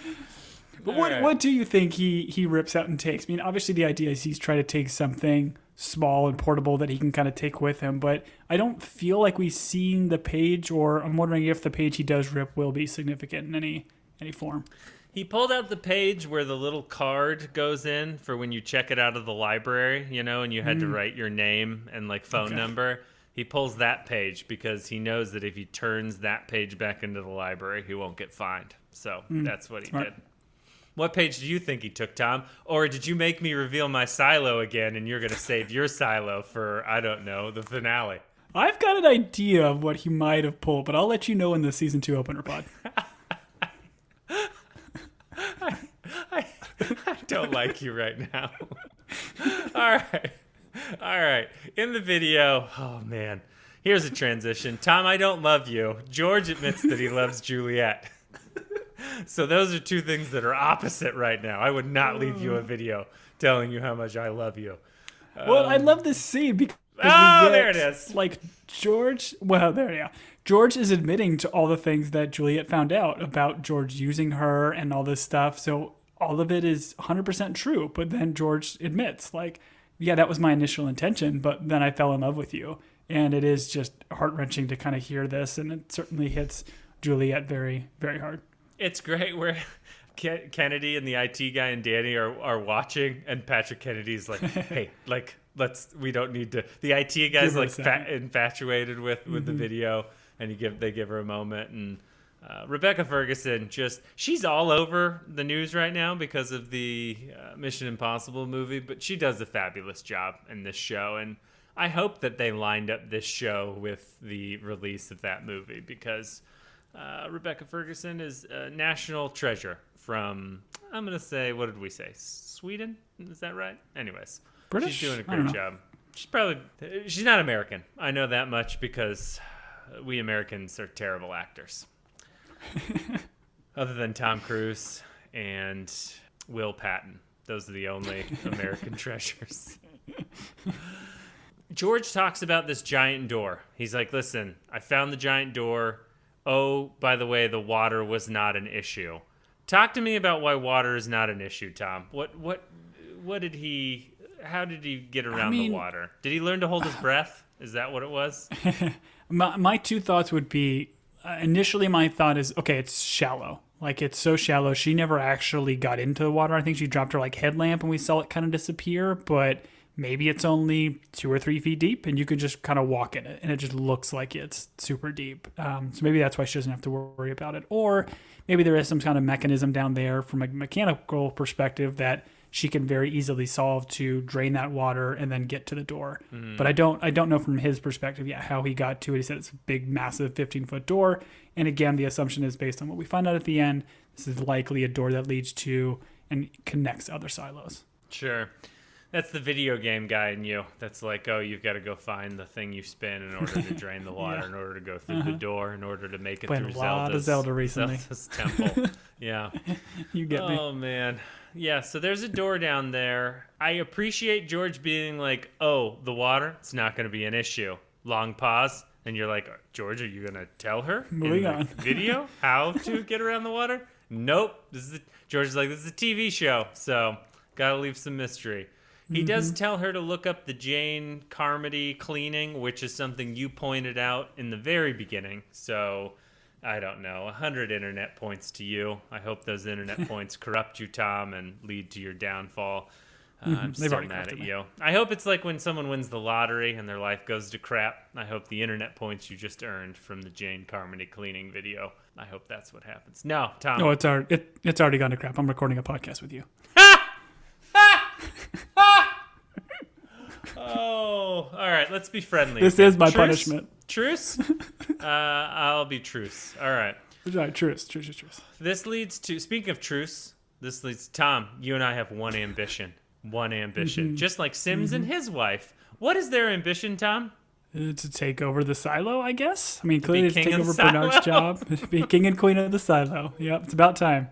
But what do you think he rips out and takes? I mean, obviously the idea is he's trying to take something small and portable that he can kind of take with him, but I don't feel like we've seen the page, or I'm wondering if the page he does rip will be significant in any form. He pulled out the page where the little card goes in for when you check it out of the library, you know, and you had to write your name and like phone number. He pulls that page because he knows that if he turns that page back into the library, he won't get fined. So that's what he did. What page do you think he took, Tom? Or did you make me reveal my silo again, and you're going to save your silo for, I don't know, the finale? I've got an idea of what he might have pulled, but I'll let you know in the season 2 opener pod. I don't like you right now. All right. In the video, oh man, here's a transition. Tom, I don't love you. George admits that he loves Juliette. So those are two things that are opposite right now. I would not leave you a video telling you how much I love you. Well, I love this scene because there it is. Like George. Well, there, yeah. George is admitting to all the things that Juliette found out about George using her and all this stuff. So all of it is 100% true. But then George admits, like, yeah, that was my initial intention, but then I fell in love with you. And it is just heart-wrenching to kind of hear this, and it certainly hits Juliette very, very hard. It's great where Kennedy and the IT guy and Danny are watching, and Patrick Kennedy's like, hey, like, we don't need to. The IT guy's like infatuated with the video, and they give her a moment. And Rebecca Ferguson, she's all over the news right now because of the Mission Impossible movie, but she does a fabulous job in this show. And I hope that they lined up this show with the release of that movie, because Rebecca Ferguson is a national treasure from, I'm going to say, what did we say? Sweden? Is that right? Anyways, British? She's doing a great job. She's not American. I know that much because we Americans are terrible actors. Other than Tom Cruise and Will Patton. Those are the only American treasures. George talks about this giant door. He's like, listen, I found the giant door. Oh, by the way, the water was not an issue. Talk to me about why water is not an issue, Tom. How did he get around the water? Did he learn to hold his breath? Is that what it was? My two thoughts would be, initially my thought is, okay, it's shallow. Like, it's so shallow. She never actually got into the water. I think she dropped her like headlamp and we saw it kind of disappear, but maybe it's only 2 or 3 feet deep and you can just kind of walk in it and it just looks like it's super deep. So maybe that's why she doesn't have to worry about it. Or maybe there is some kind of mechanism down there from a mechanical perspective that she can very easily solve to drain that water and then get to the door. But I don't know from his perspective yet how he got to it. He said it's a big, massive 15-foot door. And again, the assumption is based on what we find out at the end. This is likely a door that leads to and connects other silos. Sure. That's the video game guy in you. That's like, oh, you've got to go find the thing you spin in order to drain the water, in order to go through the door, in order to make it Playing through a lot of Zelda recently. Zelda's temple. Yeah. You get me. Oh, man. Yeah, so there's a door down there. I appreciate George being like, oh, the water, it's not going to be an issue. Long pause. And you're like, George, are you going to tell her Moving in on. the video how to get around the water? Nope. George is like, this is a TV show, so got to leave some mystery. He does tell her to look up the Jane Carmody cleaning, which is something you pointed out in the very beginning. So, I don't know, 100 internet points to you. I hope those internet points corrupt you, Tom, and lead to your downfall. I'm still mad at you. I hope it's like when someone wins the lottery and their life goes to crap. I hope the internet points you just earned from the Jane Carmody cleaning video. I hope that's what happens. No, Tom. No, it's already gone to crap. I'm recording a podcast with you. Oh, all right. Let's be friendly. This is my punishment. Truce? I'll be truce. All right. Truce. This leads to, speaking of truce, this leads to, Tom, you and I have one ambition. Just like Sims and his wife. What is their ambition, Tom? To take over the silo, I guess. I mean, clearly it's king take of over the silo. Bernard's job. Be king and queen of the silo. Yep, it's about time.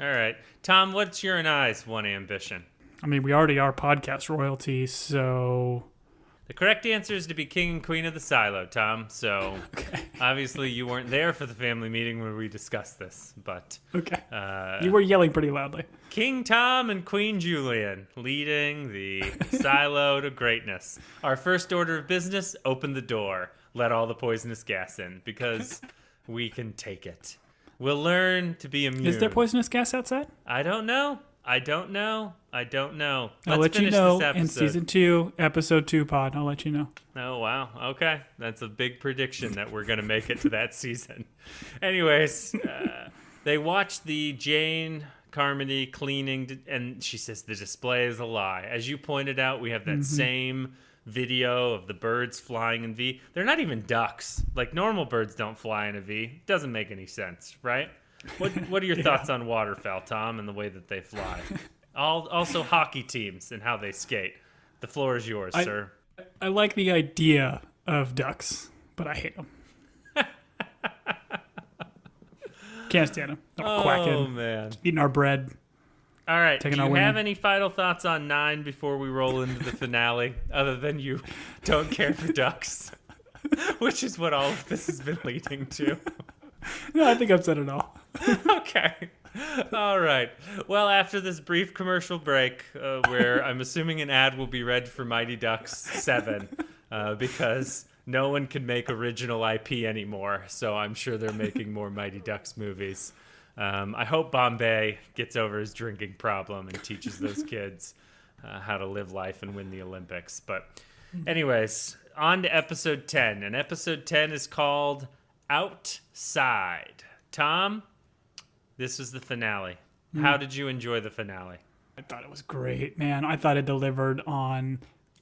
All right. Tom, what's your and I's one ambition? I mean, we already are podcast royalty, so... The correct answer is to be king and queen of the silo, Tom. So, obviously you weren't there for the family meeting where we discussed this, but... Okay. You were yelling pretty loudly. King Tom and Queen Julian leading the silo to greatness. Our first order of business, open the door. Let all the poisonous gas in, because we can take it. We'll learn to be immune. Is there poisonous gas outside? I don't know. I'll let you know in season 2, episode 2 pod. I'll let you know. Oh, wow. Okay. That's a big prediction that we're going to make it to that season. Anyways, they watch the Jane Carmody cleaning, and she says the display is a lie. As you pointed out, we have that same video of the birds flying in V. They're not even ducks. Like, normal birds don't fly in a V. Doesn't make any sense, right? What are your thoughts on waterfowl, Tom, and the way that they fly? Also hockey teams and how they skate. The floor is yours, sir. I like the idea of ducks, but I hate them. Can't stand them. Quacking. Oh, man. Eating our bread. All right. Do you women. have any final thoughts on 9 before we roll into the finale, other than you don't care for ducks, which is what all of this has been leading to? No, I think I've said it all. Okay. All right. Well, after this brief commercial break, where I'm assuming an ad will be read for Mighty Ducks 7, because no one can make original IP anymore, so I'm sure they're making more Mighty Ducks movies. I hope Bombay gets over his drinking problem and teaches those kids how to live life and win the Olympics. But anyways, on to episode 10. And episode 10 is called Outside. Tom, this was the finale. How did you enjoy the finale? I thought it was great, man. I thought it delivered on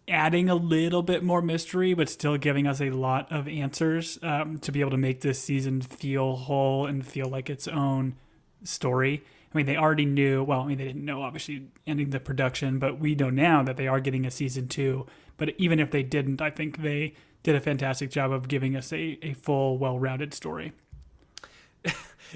adding a little bit more mystery, but still giving us a lot of answers to be able to make this season feel whole and feel like its own story. I mean, they already knew, well, I mean, they didn't know, obviously, ending the production, but we know now that they are getting a season 2. But even if they didn't, I think they did a fantastic job of giving us a full, well-rounded story.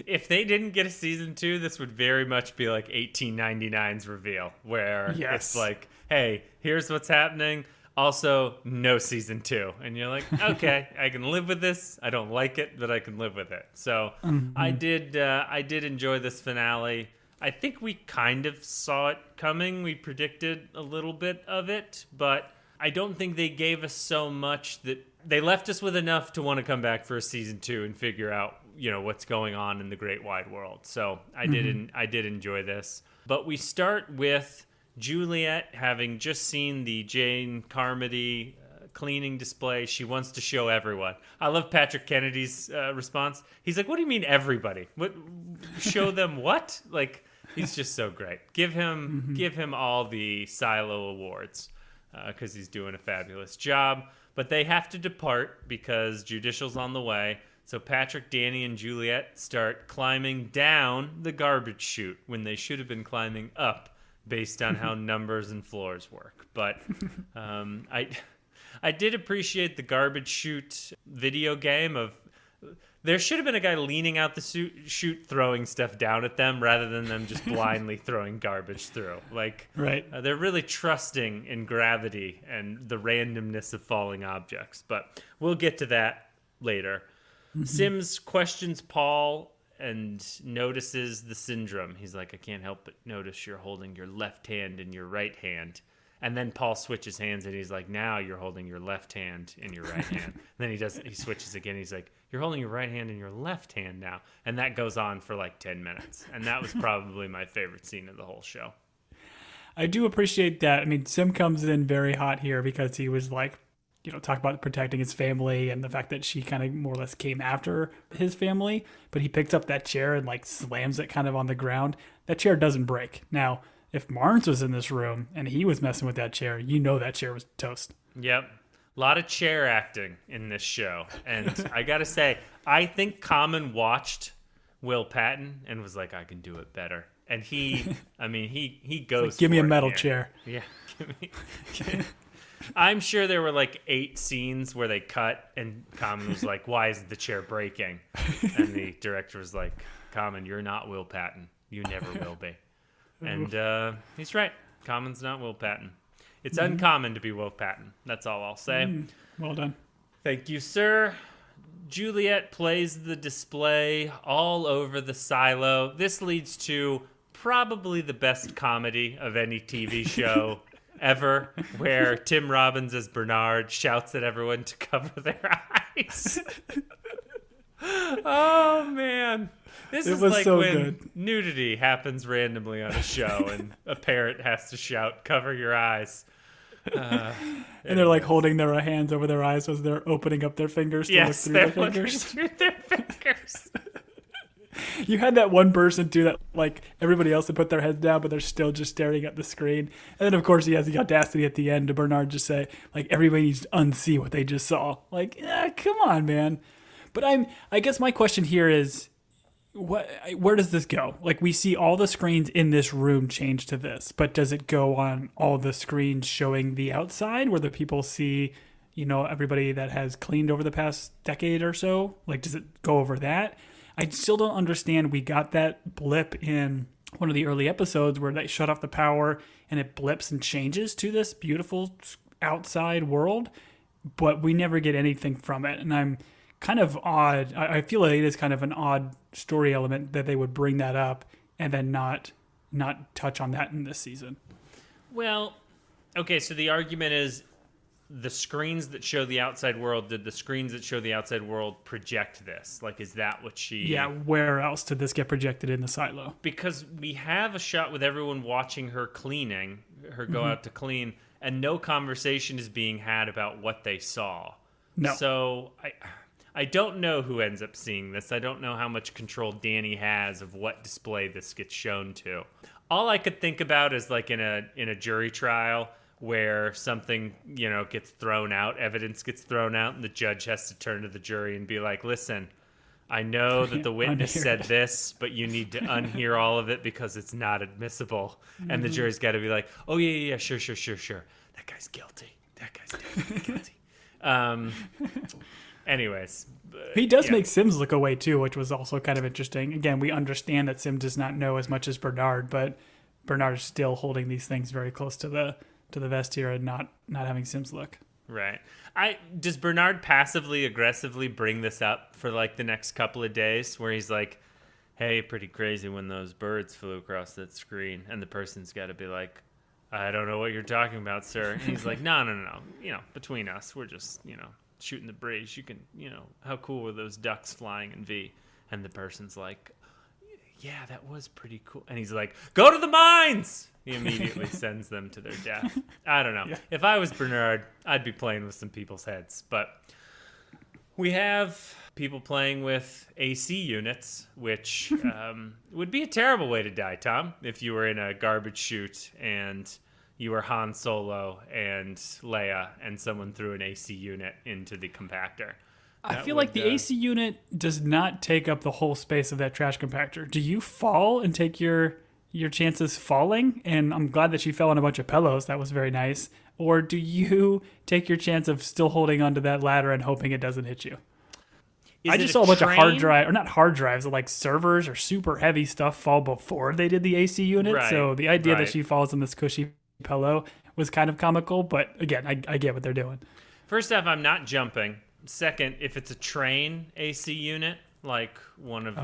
If they didn't get a season 2, this would very much be like 1899's reveal, where it's like, hey, here's what's happening. Also, no season 2. And you're like, okay, I can live with this. I don't like it, but I can live with it. So I did enjoy this finale. I think we kind of saw it coming. We predicted a little bit of it, but I don't think they gave us so much that they left us with enough to want to come back for a season 2 and figure out, you know, what's going on in the great wide world. So I did enjoy this. But we start with Juliette, having just seen the Jane Carmody cleaning display, she wants to show everyone. I love Patrick Kennedy's response. He's like, what do you mean everybody? What? Show them what? Like, he's just so great. Give him all the Silo awards because he's doing a fabulous job. But they have to depart because Judicial's on the way. So Patrick, Danny, and Juliette start climbing down the garbage chute when they should have been climbing up based on how numbers and floors work. But I did appreciate the garbage chute video game of... There should have been a guy leaning out the chute throwing stuff down at them rather than them just blindly throwing garbage through. Like, right. They're really trusting in gravity and the randomness of falling objects. But we'll get to that later. Sims questions Paul and notices the syndrome. He's like, I can't help but notice you're holding your left hand in your right hand. And then Paul switches hands and he's like, now you're holding your left hand in your right hand. And then he switches again. He's like, you're holding your right hand in your left hand now. And that goes on for like 10 minutes. And that was probably my favorite scene of the whole show. I do appreciate that. I mean, Sim comes in very hot here because he was like, talk about protecting his family and the fact that she kind of more or less came after his family. But he picks up that chair and like slams it kind of on the ground. That chair doesn't break. Now, if Marnes was in this room and he was messing with that chair, that chair was toast. Yep. A lot of chair acting in this show. And I got to say, I think Common watched Will Patton and was like, I can do it better. And he goes like, give me a metal here. Chair. Yeah. I'm sure there were like 8 scenes where they cut and Common was like, why isn't the chair breaking? And the director was like, Common, you're not Will Patton. You never will be. And he's right. Common's not Will Patton. It's uncommon to be Will Patton. That's all I'll say. Well done. Thank you, sir. Juliette plays the display all over the silo. This leads to probably the best comedy of any TV show ever, where Tim Robbins as Bernard shouts at everyone to cover their eyes. Oh, man. This is like so when good. Nudity happens randomly on a show and a parent has to shout, cover your eyes. And they're like holding their hands over their eyes as they're opening up their fingers to look through their fingers. Through their fingers. You had that one person too that like everybody else had put their heads down, but they're still just staring at the screen. And then of course he has the audacity at the end to Bernard just say, like, everybody needs to unsee what they just saw. Like, come on, man. But I guess my question here is, where does this go? Like, we see all the screens in this room change to this, but does it go on all the screens showing the outside where the people see, everybody that has cleaned over the past decade or so? Like, does it go over that? I still don't understand. We got that blip in one of the early episodes where they shut off the power and it blips and changes to this beautiful outside world, but we never get anything from it. And I'm kind of odd. I feel like it is kind of an odd story element that they would bring that up and then not touch on that in this season. Well, okay, so the argument is the screens that show the outside world, did the screens that show the outside world project this? Like, is that what she... Yeah, where else did this get projected in the silo? Because we have a shot with everyone watching her cleaning, her go out to clean, and no conversation is being had about what they saw. No. So I don't know who ends up seeing this. I don't know how much control Danny has of what display this gets shown to. All I could think about is like in a jury trial where something, gets thrown out, evidence gets thrown out, and the judge has to turn to the jury and be like, listen, I know that the witness said this, but you need to unhear all of it because it's not admissible. And the jury's got to be like, oh, yeah, sure. That guy's guilty. That guy's definitely guilty. Anyways. He does make Sims look away, too, which was also kind of interesting. Again, we understand that Sim does not know as much as Bernard, but Bernard is still holding these things very close to the vest here and not having Sims look. Right. Does Bernard passively aggressively bring this up for like the next couple of days where he's like, hey, pretty crazy when those birds flew across that screen, and the person's got to be like, I don't know what you're talking about, sir. And he's like, no. Between us, we're just, shooting the breeze. You can, how cool were those ducks flying in V? And the person's like, yeah, that was pretty cool. And he's like, go to the mines! He immediately sends them to their death. I don't know. Yeah. If I was Bernard, I'd be playing with some people's heads. But we have people playing with AC units, which would be a terrible way to die, Tom, if you were in a garbage chute and you were Han Solo and Leia and someone threw an AC unit into the compactor. I feel like the AC unit does not take up the whole space of that trash compactor. Do you fall and take your chances falling? And I'm glad that she fell on a bunch of pillows. That was very nice. Or do you take your chance of still holding onto that ladder and hoping it doesn't hit you? I just saw a bunch of hard drive, or not hard drives, but like servers or super heavy stuff fall before they did the AC unit. Right, so the idea that she falls on this cushy pillow was kind of comical. But again, I get what they're doing. First off, I'm not jumping. Second, if it's a train AC unit, like one of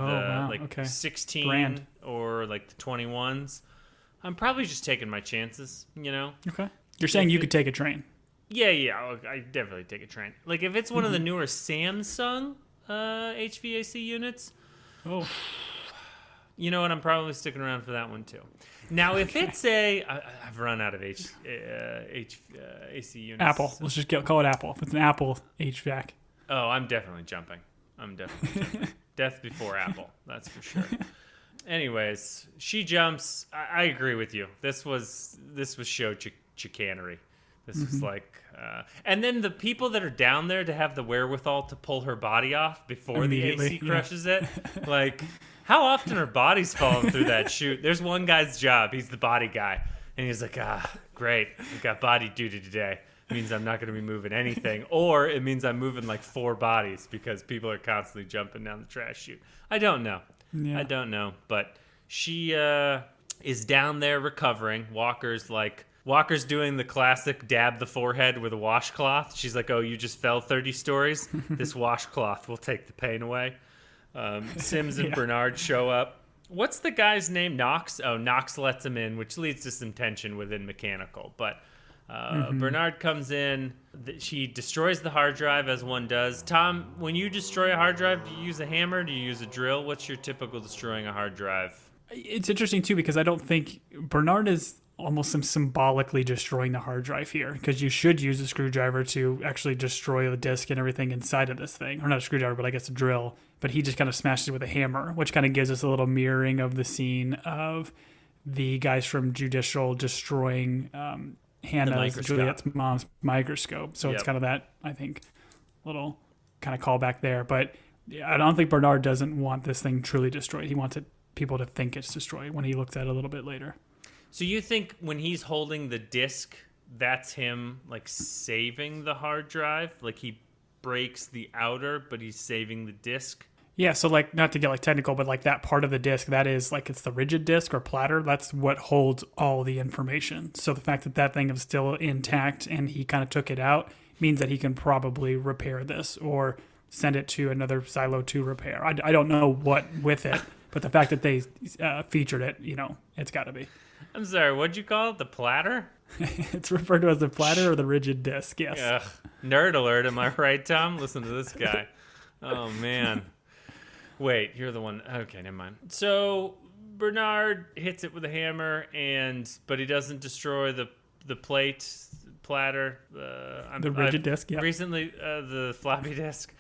16 Brand. Or like the 21s, I'm probably just taking my chances, you know? Okay. You're saying you could take a train? Yeah, I definitely take a train. Like if it's one of the newer Samsung HVAC units, you know what? I'm probably sticking around for that one too. Now, if it's I've run out of AC units. Apple. Let's just call it Apple. If it's an Apple HVAC. Oh, I'm definitely jumping. Death before Apple. That's for sure. Anyways, she jumps. I agree with you. This was show chicanery. This was like, and then the people that are down there to have the wherewithal to pull her body off before the AC crushes it. Like, how often are bodies falling through that chute? There's one guy's job. He's the body guy. And he's like, great. We've got body duty today. It means I'm not going to be moving anything. Or it means I'm moving like 4 bodies because people are constantly jumping down the trash chute. I don't know. Yeah. I don't know. But she is down there recovering. Walker's doing the classic dab the forehead with a washcloth. She's like, oh, you just fell 30 stories? This washcloth will take the pain away. Sims and Bernard show up. What's the guy's name? Knox? Oh, Knox lets him in, which leads to some tension within Mechanical. But Bernard comes in. She destroys the hard drive, as one does. Tom, when you destroy a hard drive, do you use a hammer? Do you use a drill? What's your typical destroying a hard drive? It's interesting, too, because I don't think Bernard is almost symbolically destroying the hard drive here, because you should use a screwdriver to actually destroy the disk and everything inside of this thing. Or not a screwdriver, but I guess a drill. But he just kind of smashes it with a hammer, which kind of gives us a little mirroring of the scene of the guys from Judicial destroying Hannah's, Juliette's mom's microscope. So it's kind of that, I think, little kind of callback there. But I don't think Bernard doesn't want this thing truly destroyed. He wants people to think it's destroyed when he looks at it a little bit later. So you think when he's holding the disc, that's him like saving the hard drive? Like he breaks the outer, but he's saving the disc? Yeah, so like, not to get like technical, but like that part of the disc, that is like, it's the rigid disc or platter, that's what holds all the information. So the fact that that thing is still intact and he kind of took it out means that he can probably repair this or send it to another silo to repair. I don't know what with it, but the fact that they featured it, you know, it's got to be. I'm sorry, what'd you call it? The platter? It's referred to as the platter or the rigid disc, yes. Ugh. Nerd alert, am I right, Tom? Listen to this guy. Oh, man. Wait, you're the one. Okay, never mind. So Bernard hits it with a hammer, but he doesn't destroy the platter. The rigid disc, yeah. Recently, the floppy disk.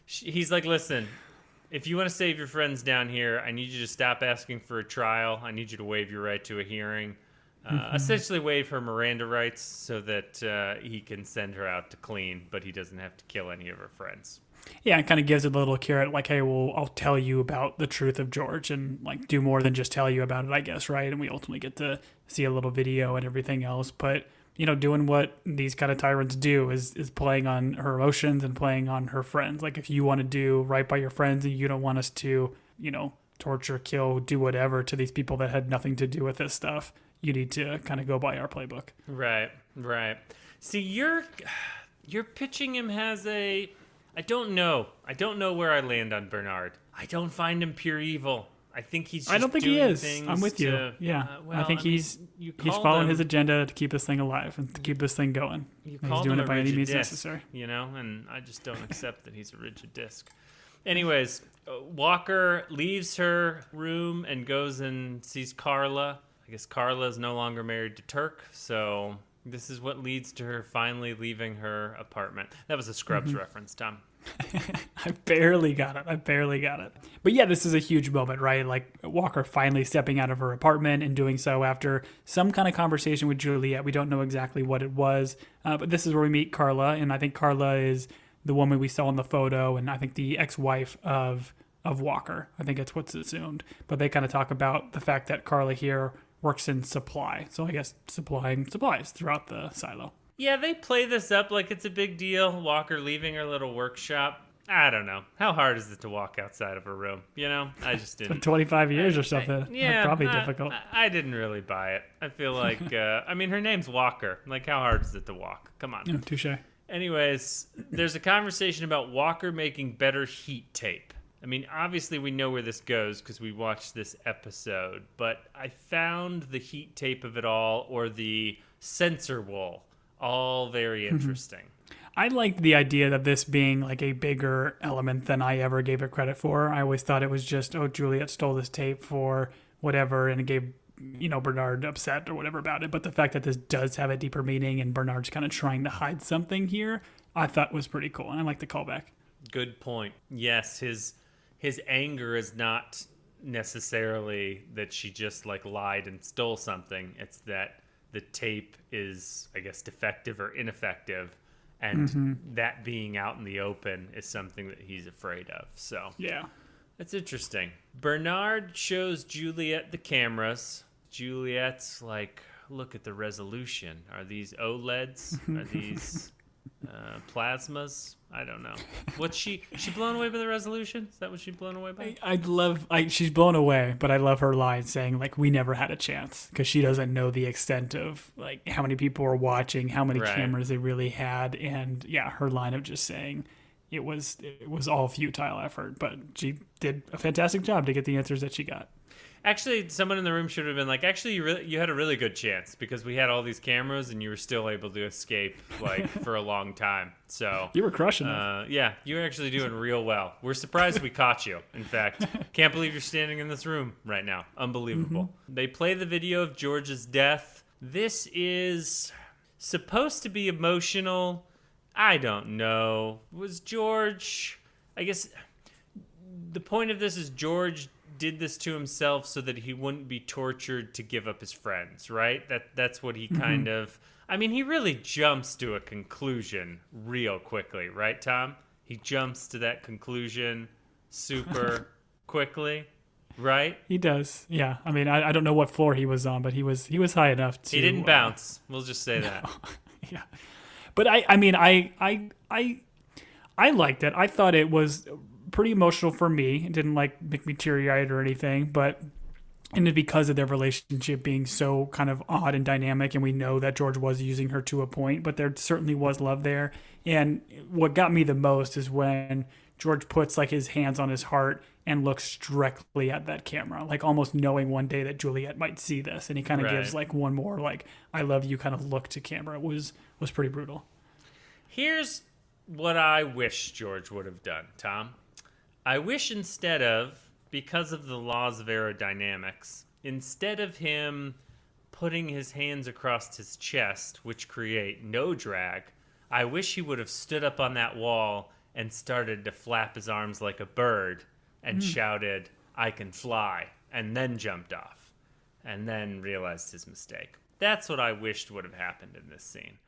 He's like, listen, if you want to save your friends down here, I need you to stop asking for a trial. I need you to waive your right to a hearing. Essentially waive her Miranda rights so that he can send her out to clean, but he doesn't have to kill any of her friends. Yeah, it kind of gives it a little carrot, like, hey, well, I'll tell you about the truth of George and, like, do more than just tell you about it, I guess, right? And we ultimately get to see a little video and everything else. But, you know, doing what these kind of tyrants do is playing on her emotions and playing on her friends. Like, if you want to do right by your friends and you don't want us to, you know, torture, kill, do whatever to these people that had nothing to do with this stuff, you need to kind of go by our playbook. Right. See, you're pitching him as a... I don't know where I land on Bernard. I don't find him pure evil. I think he's just I don't think he is. I'm with you. Yeah. I think he's following his agenda to keep this thing alive and to keep this thing going. He's doing it by any means necessary. You know, and I just don't accept that he's a rigid disc. Anyways, Walker leaves her room and goes and sees Carla. I guess Carla is no longer married to Turk, so this is what leads to her finally leaving her apartment. That was a Scrubs reference, Tom. I barely got it. But yeah, this is a huge moment, right? Like Walker finally stepping out of her apartment and doing so after some kind of conversation with Juliette. We don't know exactly what it was, but this is where we meet Carla, and I think Carla is the woman we saw in the photo, and I think the ex-wife of Walker. I think it's what's assumed. But they kind of talk about the fact that Carla here works in supply. So I guess supplying supplies throughout the silo. Yeah, they play this up like it's a big deal. Walker leaving her little workshop. I don't know. How hard is it to walk outside of her room? You know, I just didn't. 25 years or something. Yeah, probably difficult. I didn't really buy it. I feel like, I mean, her name's Walker. Like, how hard is it to walk? Come on. Yeah, touche. Anyways, there's a conversation about Walker making better heat tape. I mean, obviously we know where this goes because we watched this episode, but I found the heat tape of it all, or the sensor wool, all very interesting. I liked the idea of this being like a bigger element than I ever gave it credit for. I always thought it was just, oh, Juliette stole this tape for whatever, and it gave, Bernard upset or whatever about it. But the fact that this does have a deeper meaning and Bernard's kind of trying to hide something here, I thought was pretty cool. And I like the callback. Good point. Yes, his anger is not necessarily that she just like lied and stole something. It's that the tape is, I guess, defective or ineffective. And that being out in the open is something that he's afraid of. So yeah, that's interesting. Bernard shows Juliette the cameras. Juliette's like, look at the resolution. Are these OLEDs? Are these plasmas? I don't know. What's she blown away by the resolution? Is that what she's blown away by? She's blown away, but I love her line saying like, we never had a chance, because she doesn't know the extent of like how many people were watching, how many cameras they really had. And yeah, her line of just saying it was all futile effort, but she did a fantastic job to get the answers that she got. Actually, someone in the room should have been like, actually, you had a really good chance because we had all these cameras and you were still able to escape like for a long time. So you were crushing it. Yeah, you were actually doing real well. We're surprised we caught you. In fact, can't believe you're standing in this room right now. Unbelievable. They play the video of George's death. This is supposed to be emotional. I don't know. Was George... I guess the point of this is George did this to himself so that he wouldn't be tortured to give up his friends, right? That's what he kind of... I mean, he really jumps to a conclusion real quickly, right, Tom? He jumps to that conclusion super quickly, right? He does, yeah. I mean, I don't know what floor he was on, but he was high enough to... He didn't bounce. We'll just say that. Yeah. But I mean, I liked it. I thought it was pretty emotional for me. It didn't like make me teary-eyed or anything, but and because of their relationship being so kind of odd and dynamic, and we know that George was using her to a point, but there certainly was love there. And what got me the most is when George puts like his hands on his heart and looks directly at that camera, like almost knowing one day that Juliette might see this, and he kind of gives like one more like I love you kind of look to camera. It was pretty brutal. Here's what I wish George would have done, Tom. I wish instead of, because of the laws of aerodynamics, instead of him putting his hands across his chest, which create no drag, I wish he would have stood up on that wall and started to flap his arms like a bird and shouted, I can fly, and then jumped off, and then realized his mistake. That's what I wished would have happened in this scene.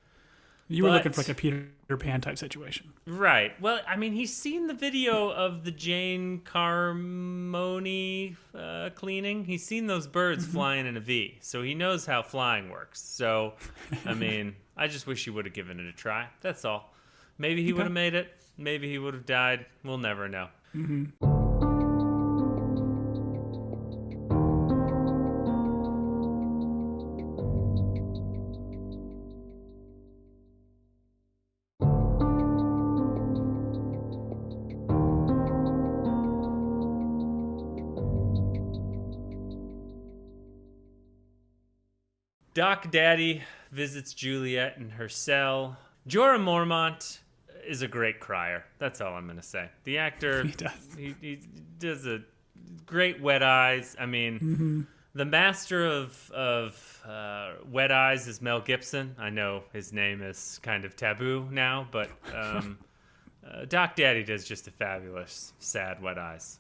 You were looking for like a Peter Pan type situation. Right. Well, I mean, he's seen the video of the Jane Carmoni cleaning. He's seen those birds flying in a V, so he knows how flying works. So, I mean, I just wish he would have given it a try. That's all. Maybe he would have made it. Maybe he would have died. We'll never know. Doc Daddy visits Juliette in her cell. Jorah Mormont is a great crier. That's all I'm going to say. The actor, He does. He does a great wet eyes. I mean, the master of wet eyes is Mel Gibson. I know his name is kind of taboo now, but Doc Daddy does just a fabulous sad wet eyes.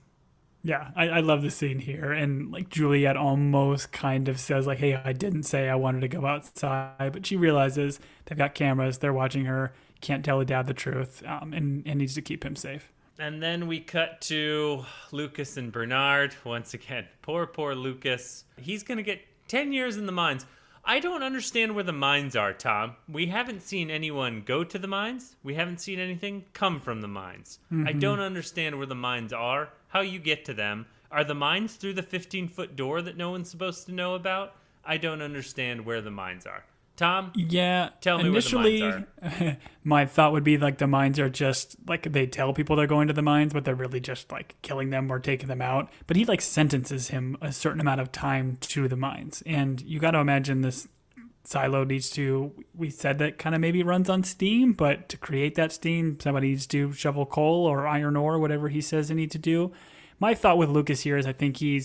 Yeah, I love the scene here. And like Juliette almost kind of says like, hey, I didn't say I wanted to go outside, but she realizes they've got cameras, they're watching her, can't tell the dad the truth, and needs to keep him safe. And then we cut to Lucas and Bernard. Once again, poor Lucas. He's going to get 10 years in the mines. I don't understand where the mines are, Tom. We haven't seen anyone go to the mines. We haven't seen anything come from the mines. I don't understand where the mines are, how you get to them. Are the mines through the 15-foot door that no one's supposed to know about? I don't understand where the mines are. Tom? Yeah. Tell me where the mines are. My thought would be like the mines are just like they tell people they're going to the mines, but they're really just like killing them or taking them out. But he like sentences him a certain amount of time to the mines. And you got to imagine this silo needs to, we said that kind of maybe runs on steam, but to create that steam, somebody needs to shovel coal or iron ore, whatever he says they need to do. My thought with Lucas here is I think he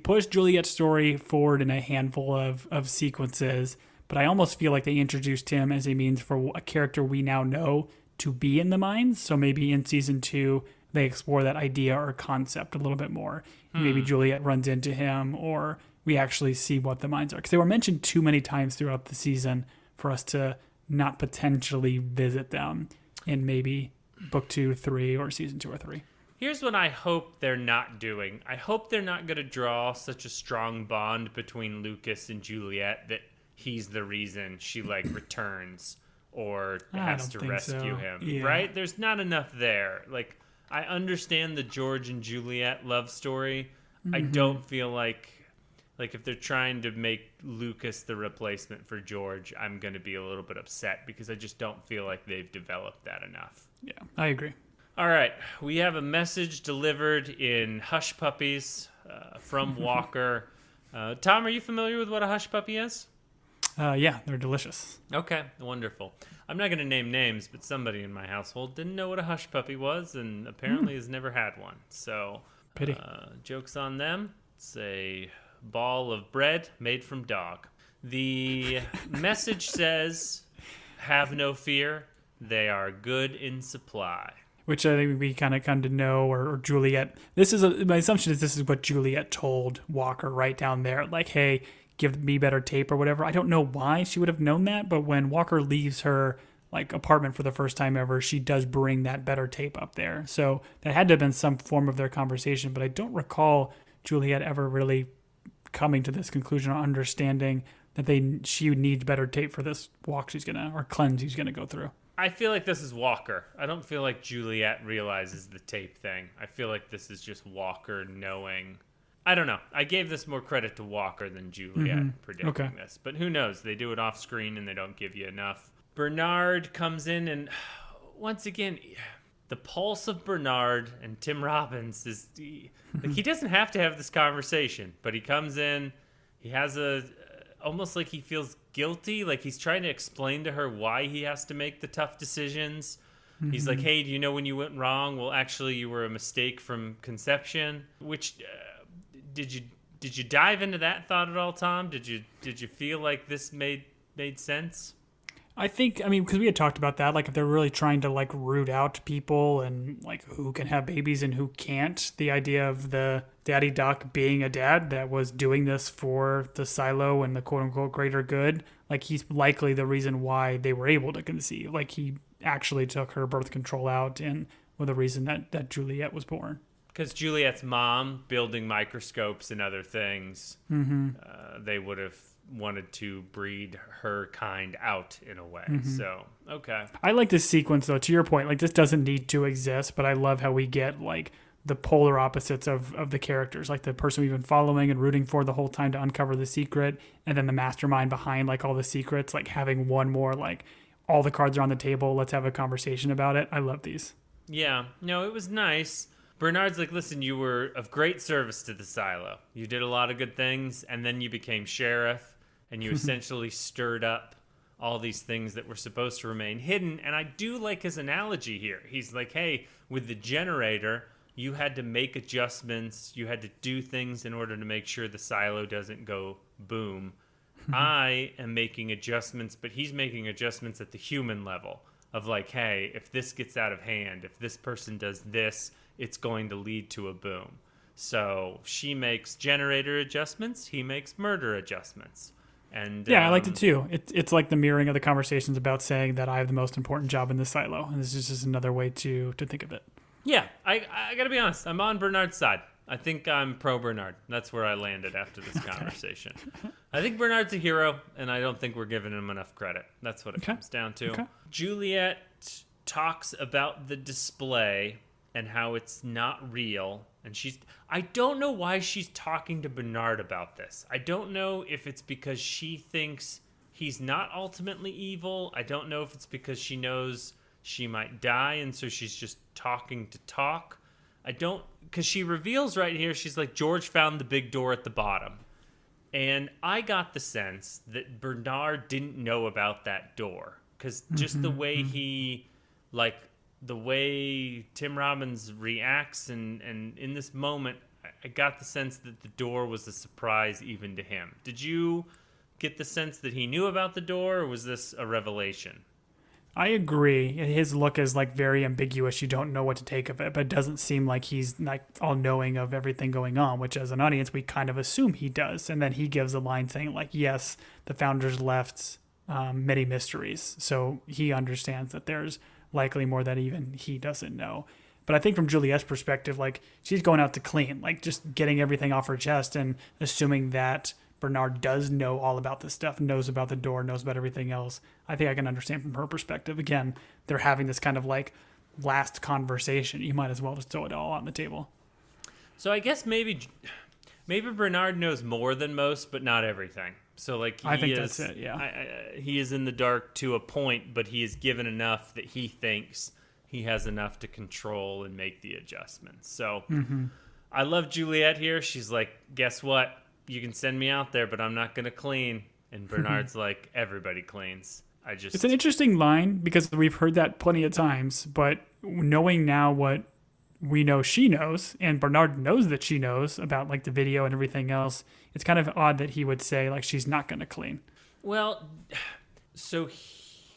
pushed Juliette's story forward in a handful of sequences, but I almost feel like they introduced him as a means for a character we now know to be in the mines. So maybe in season 2, they explore that idea or concept a little bit more. Maybe Juliette runs into him, or we actually see what the mines are. Because they were mentioned too many times throughout the season for us to not potentially visit them in maybe book 2, 3, or season 2 or 3. Here's what I hope they're not doing. I hope they're not going to draw such a strong bond between Lucas and Juliette that he's the reason she like returns or has to rescue him. Yeah. Right? There's not enough there. Like, I understand the George and Juliette love story. I don't feel like if they're trying to make Lucas the replacement for George, I'm going to be a little bit upset because I just don't feel like they've developed that enough. Yeah, I agree. All right, we have a message delivered in Hush Puppies from Walker. Tom, are you familiar with what a hush puppy is? Yeah, they're delicious. Okay, wonderful. I'm not going to name names, but somebody in my household didn't know what a hush puppy was and apparently has never had one. So, pity. Joke's on them. It's a ball of bread made from dog. The message says, have no fear. They are good in supply. Which I think we kind of come to know, or Juliette. My assumption is this is what Juliette told Walker right down there. Like, hey, give me better tape or whatever. I don't know why she would have known that, but when Walker leaves her like apartment for the first time ever, she does bring that better tape up there. So that had to have been some form of their conversation, but I don't recall Juliette ever really coming to this conclusion or understanding that she needs better tape for this walk or cleanse she's gonna go through. I feel like this is Walker. I don't feel like Juliette realizes the tape thing. I feel like this is just Walker knowing. I don't know. I gave this more credit to Walker than Juliette predicting this. But who knows? They do it off screen and they don't give you enough. Bernard comes in and once again, the pulse of Bernard and Tim Robbins is like he doesn't have to have this conversation, but he comes in, he has almost like he feels guilty, like he's trying to explain to her why he has to make the tough decisions. He's like, hey, do you know when you went wrong? Well, actually, you were a mistake from conception. Which did you dive into that thought at all, Tom? Did you feel like this made sense? I think, because we had talked about that, like if they're really trying to like root out people and like who can have babies and who can't, the idea of the daddy duck being a dad that was doing this for the silo and the quote unquote greater good, like he's likely the reason why they were able to conceive. Like he actually took her birth control out and was the reason that Juliette was born. Because Juliette's mom building microscopes and other things, they would have wanted to breed her kind out in a way. So, okay. I like this sequence, though, to your point. Like, this doesn't need to exist, but I love how we get, like, the polar opposites of the characters. Like, the person we've been following and rooting for the whole time to uncover the secret, and then the mastermind behind, like, all the secrets. Like, having one more, like, all the cards are on the table, let's have a conversation about it. I love these. Yeah. No, it was nice. Bernard's like, listen, you were of great service to the silo. You did a lot of good things, and then you became sheriff, and you essentially stirred up all these things that were supposed to remain hidden. And I do like his analogy here. He's like, hey, with the generator, you had to make adjustments. You had to do things in order to make sure the silo doesn't go boom. I am making adjustments, but he's making adjustments at the human level of like, hey, if this gets out of hand, if this person does this, it's going to lead to a boom. So she makes generator adjustments. He makes murder adjustments. And yeah, I liked it too. It's like the mirroring of the conversations about saying that I have the most important job in the silo. And this is just another way to think of it. Yeah, I got to be honest. I'm on Bernard's side. I think I'm pro Bernard. That's where I landed after this conversation. I think Bernard's a hero, and I don't think we're giving him enough credit. That's what it comes down to. Okay. Juliette talks about the display and how it's not real. And I don't know why she's talking to Bernard about this. I don't know if it's because she thinks he's not ultimately evil. I don't know if it's because she knows she might die, and so she's just talking to talk. Because she reveals right here, she's like, George found the big door at the bottom. And I got the sense that Bernard didn't know about that door. Because just the way the way Tim Robbins reacts and in this moment, I got the sense that the door was a surprise even to him. Did you get the sense that he knew about the door, or was this a revelation? I agree. His look is like very ambiguous. You don't know what to take of it, but it doesn't seem like he's like all knowing of everything going on, which as an audience, we kind of assume he does. And then he gives a line saying like, yes, the founders left many mysteries. So he understands that there's likely more that even he doesn't know. But I think from Juliette's perspective, like she's going out to clean, like just getting everything off her chest and assuming that Bernard does know all about this stuff, knows about the door, knows about everything else. I think I can understand from her perspective. Again, they're having this kind of like last conversation. You might as well just throw it all on the table. So I guess maybe Bernard knows more than most, but not everything. So like I think that's it. Yeah, he is in the dark to a point, but he is given enough that he thinks he has enough to control and make the adjustments. So I love Juliette here. She's like, guess what? You can send me out there, but I'm not going to clean. And Bernard's like, everybody cleans. It's an interesting line because we've heard that plenty of times, but knowing now what we know she knows, and Bernard knows that she knows about like the video and everything else, it's kind of odd that he would say like she's not going to clean. Well, so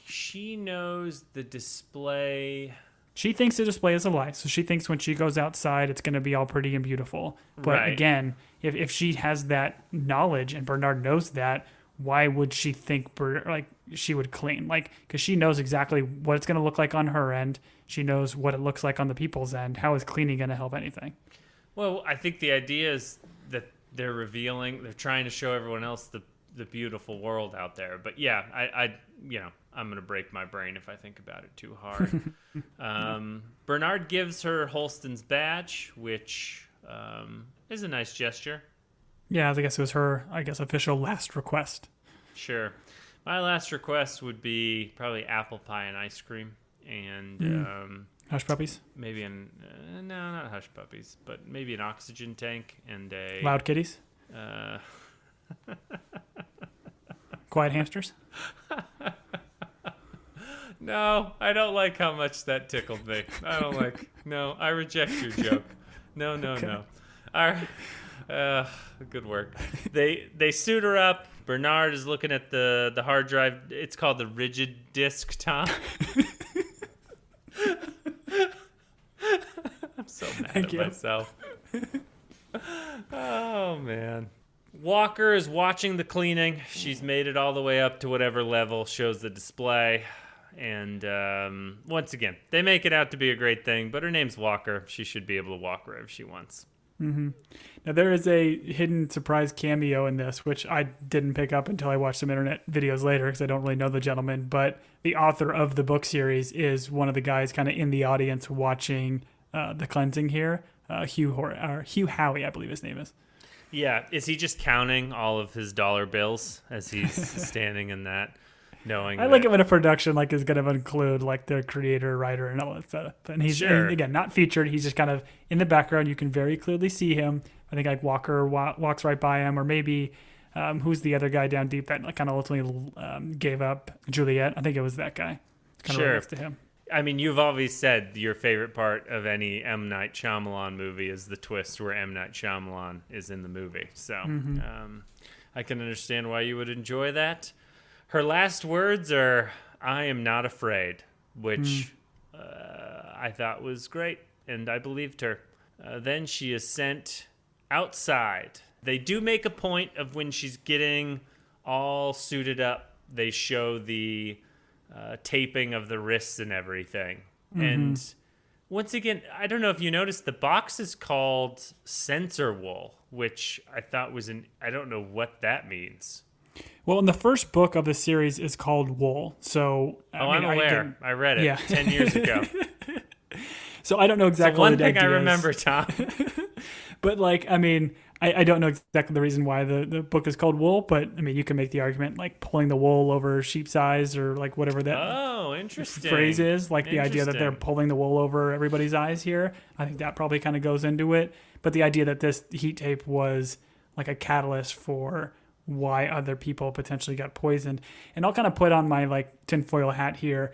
she knows the display. She thinks the display is a lie. So she thinks when she goes outside, it's going to be all pretty and beautiful. But again, if she has that knowledge and Bernard knows that, why would she think she would clean? Like, because she knows exactly what it's going to look like on her end. She knows what it looks like on the people's end. How is cleaning going to help anything? Well, I think the idea is that they're trying to show everyone else the beautiful world out there. But yeah, I'm going to break my brain if I think about it too hard. Bernard gives her Holston's badge, which is a nice gesture. Yeah, I guess it was her, official last request. Sure. My last request would be probably apple pie and ice cream. And hush puppies? Maybe no, not hush puppies, but maybe an oxygen tank and a... Loud kitties? Quiet hamsters? No, I don't like how much that tickled me. No, I reject your joke. No. All right. Good work. They suit her up. Bernard is looking at the hard drive. It's called the rigid disk, Tom. I'm so mad at myself. Oh, man. Walker is watching the cleaning. She's made it all the way up to whatever level shows the display. And once again, they make it out to be a great thing, but her name's Walker. She should be able to walk wherever she wants. Mm-hmm. Now, there is a hidden surprise cameo in this, which I didn't pick up until I watched some internet videos later because I don't really know the gentleman. But the author of the book series is one of the guys kind of in the audience watching the cleansing here. Hugh Howey, I believe his name is. Yeah. Is he just counting all of his dollar bills as he's standing in that? I like it when a production is going to include the creator, writer, and all that stuff. And he's again not featured. He's just kind of in the background. You can very clearly see him. I think Walker walks right by him, or maybe who's the other guy down deep that kind of ultimately gave up? Juliette. I think it was that guy. Kind of right next to him. I mean, you've always said your favorite part of any M. Night Shyamalan movie is the twist where M. Night Shyamalan is in the movie. So I can understand why you would enjoy that. Her last words are, "I am not afraid," which I thought was great, and I believed her. Then she is sent outside. They do make a point of when she's getting all suited up, they show the taping of the wrists and everything. And once again, I don't know if you noticed, the box is called sensor wool, which I thought was I don't know what that means. Well, in the first book of the series is called Wool. So I'm aware. I read it 10 years ago. So I don't know exactly one what thing I remember, Tom. But I don't know exactly the reason why the book is called Wool, but I mean, you can make the argument like pulling the wool over sheep's eyes or like whatever that interesting phrase is, like the idea that they're pulling the wool over everybody's eyes here. I think that probably kind of goes into it. But the idea that this heat tape was like a catalyst for why other people potentially got poisoned. And I'll kind of put on my like tinfoil hat here.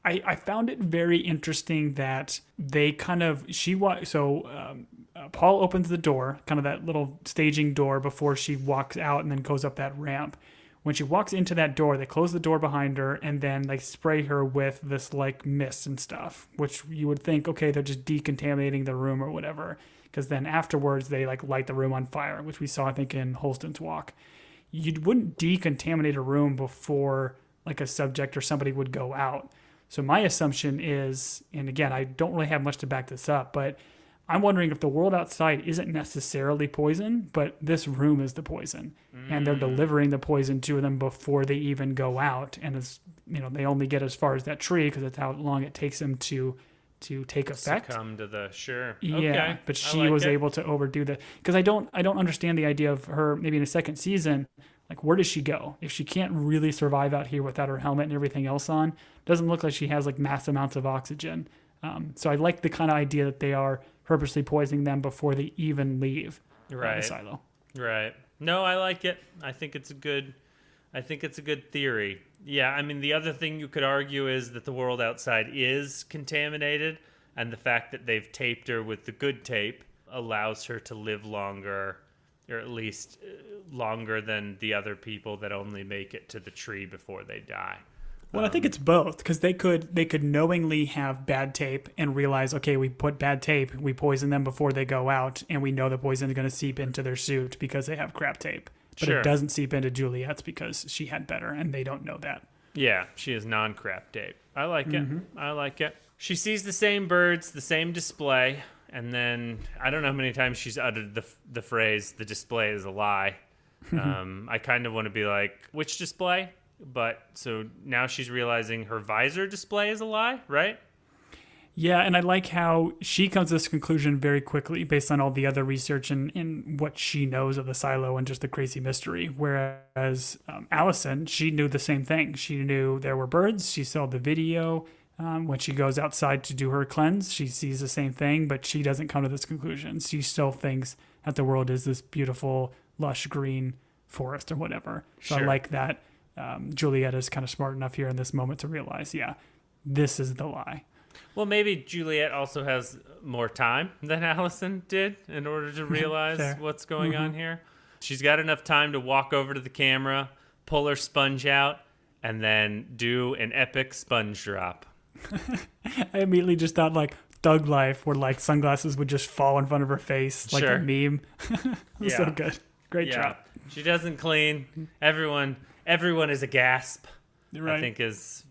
I found it very interesting that they kind of, Paul opens the door, kind of that little staging door before she walks out and then goes up that ramp. When she walks into that door, they close the door behind her and then they spray her with this like mist and stuff, which you would think, okay, they're just decontaminating the room or whatever. Because then afterwards they like light the room on fire, which we saw, I think, in Holston's Walk. You wouldn't decontaminate a room before like a subject or somebody would go out. So my assumption is, and again, I don't really have much to back this up, but I'm wondering if the world outside isn't necessarily poison, but this room is the poison. And they're delivering the poison to them before they even go out. And they only get as far as that tree because that's how long it takes them to take effect. Succumb to the Yeah, okay. but she was able to overdo that. Because I don't understand the idea of her maybe in a second season. Like, where does she go? If she can't really survive out here without her helmet and everything else on, doesn't look like she has like mass amounts of oxygen. So I like the kind of idea that they are purposely poisoning them before they even leave the silo. Right. No, I like it. I think it's a good theory. Yeah, I mean, the other thing you could argue is that the world outside is contaminated, and the fact that they've taped her with the good tape allows her to live longer, or at least longer than the other people that only make it to the tree before they die. Well, I think it's both, because they could knowingly have bad tape and realize, okay, we put bad tape, we poison them before they go out, and we know the poison is going to seep into their suit because they have crap tape. But It doesn't seep into Juliette's because she had better, and they don't know that. Yeah, she is non-crap tape. I like it. I like it. She sees the same birds, the same display, and then I don't know how many times she's uttered the phrase, "the display is a lie." I kind of want to be like, which display? But so now she's realizing her visor display is a lie, right? Yeah, and I like how she comes to this conclusion very quickly based on all the other research and what she knows of the silo and just the crazy mystery. Whereas Allison, she knew the same thing. She knew there were birds. She saw the video. When she goes outside to do her cleanse, she sees the same thing, but she doesn't come to this conclusion. She still thinks that the world is this beautiful, lush green forest or whatever. So I like that Juliette is kind of smart enough here in this moment to realize, yeah, this is the lie. Well, maybe Juliette also has more time than Allison did in order to realize what's going on here. She's got enough time to walk over to the camera, pull her sponge out, and then do an epic sponge drop. I immediately just thought like Thug Life, where like sunglasses would just fall in front of her face like a meme. So good. Great drop. She doesn't clean. Everyone is a gasp. Right. I think is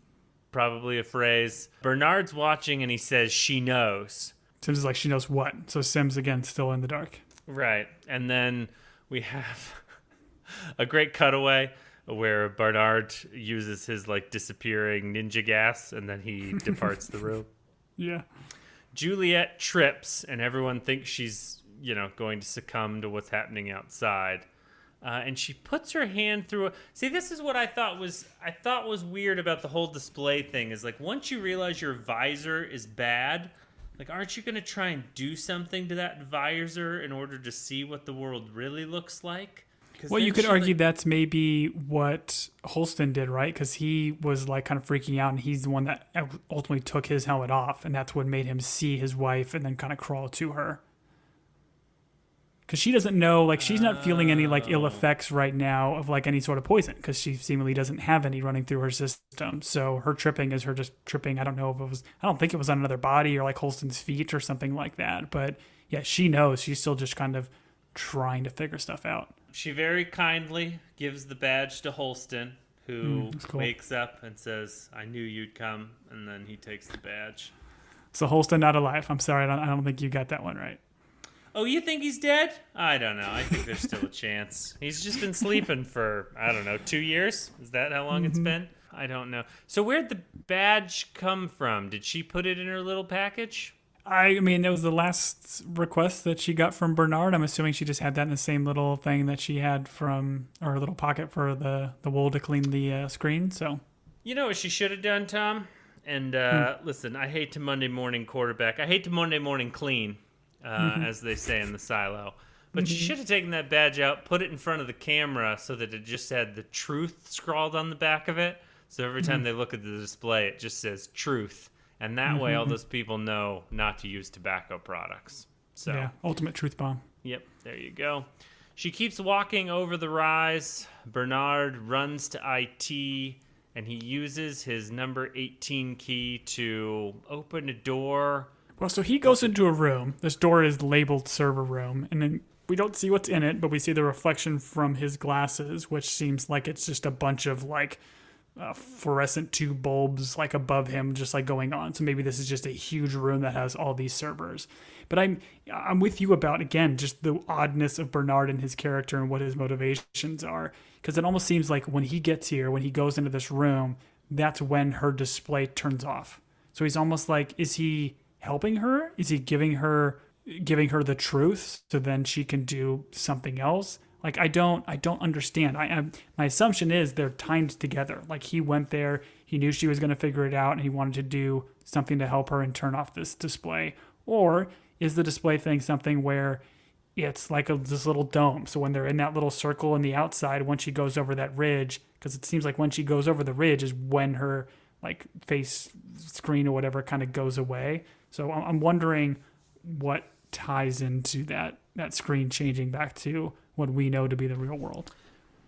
probably a phrase. Bernard's watching and he says she knows. Sims is like, she knows what? So Sims again still in the dark. Right. And then we have a great cutaway where Bernard uses his like disappearing ninja gas and then he departs the room. Yeah. Juliette trips and everyone thinks she's, going to succumb to what's happening outside. And she puts her hand through See, this is what I thought was weird about the whole display thing is like once you realize your visor is bad, like aren't you going to try and do something to that visor in order to see what the world really looks like? Well, you could argue that's maybe what Holston did, right? Because he was like kind of freaking out, and he's the one that ultimately took his helmet off, and that's what made him see his wife and then kind of crawl to her. Because she doesn't know, like, she's not feeling any like ill effects right now of like any sort of poison, because she seemingly doesn't have any running through her system. So her tripping is her just tripping. I don't know if it was, I don't think it was on another body or like Holston's feet or something like that. But yeah, she knows. She's still just kind of trying to figure stuff out. She very kindly gives the badge to Holston, who wakes up and says, "I knew you'd come," and then he takes the badge. So Holston not alive. I'm sorry, I don't think you got that one right. Oh, you think he's dead? I don't know. I think there's still a chance. He's just been sleeping for, I don't know, 2 years? Is that how long it's been? I don't know. So where'd the badge come from? Did she put it in her little package? I mean, it was the last request that she got from Bernard. I'm assuming she just had that in the same little thing that she had from, or a little pocket for the wool to clean the screen. So, you know what she should have done, Tom? And listen, I hate to Monday morning quarterback. I hate to Monday morning clean, as they say in the silo. But she should have taken that badge out, put it in front of the camera so that it just had the truth scrawled on the back of it. So every time they look at the display, it just says truth. And that way, all those people know not to use tobacco products. So, yeah, ultimate truth bomb. Yep, there you go. She keeps walking over the rise. Bernard runs to IT, and he uses his number 18 key to open a door. Well, so he goes into a room. This door is labeled server room, and then we don't see what's in it, but we see the reflection from his glasses, which seems like it's just a bunch of like fluorescent tube bulbs like above him, just like going on. So maybe this is just a huge room that has all these servers. But I'm with you about, again, just the oddness of Bernard and his character and what his motivations are. Because it almost seems like when he gets here, when he goes into this room, that's when her display turns off. So he's almost like, is he helping her? Is he giving her the truth so then she can do something else? Like, I don't understand. My assumption is they're timed together. Like, he went there, he knew she was going to figure it out, and he wanted to do something to help her and turn off this display. Or is the display thing something where it's like this little dome? So when they're in that little circle on the outside, once she goes over that ridge, because it seems like when she goes over the ridge is when her like face screen or whatever kind of goes away. So I'm wondering what ties into that screen changing back to what we know to be the real world.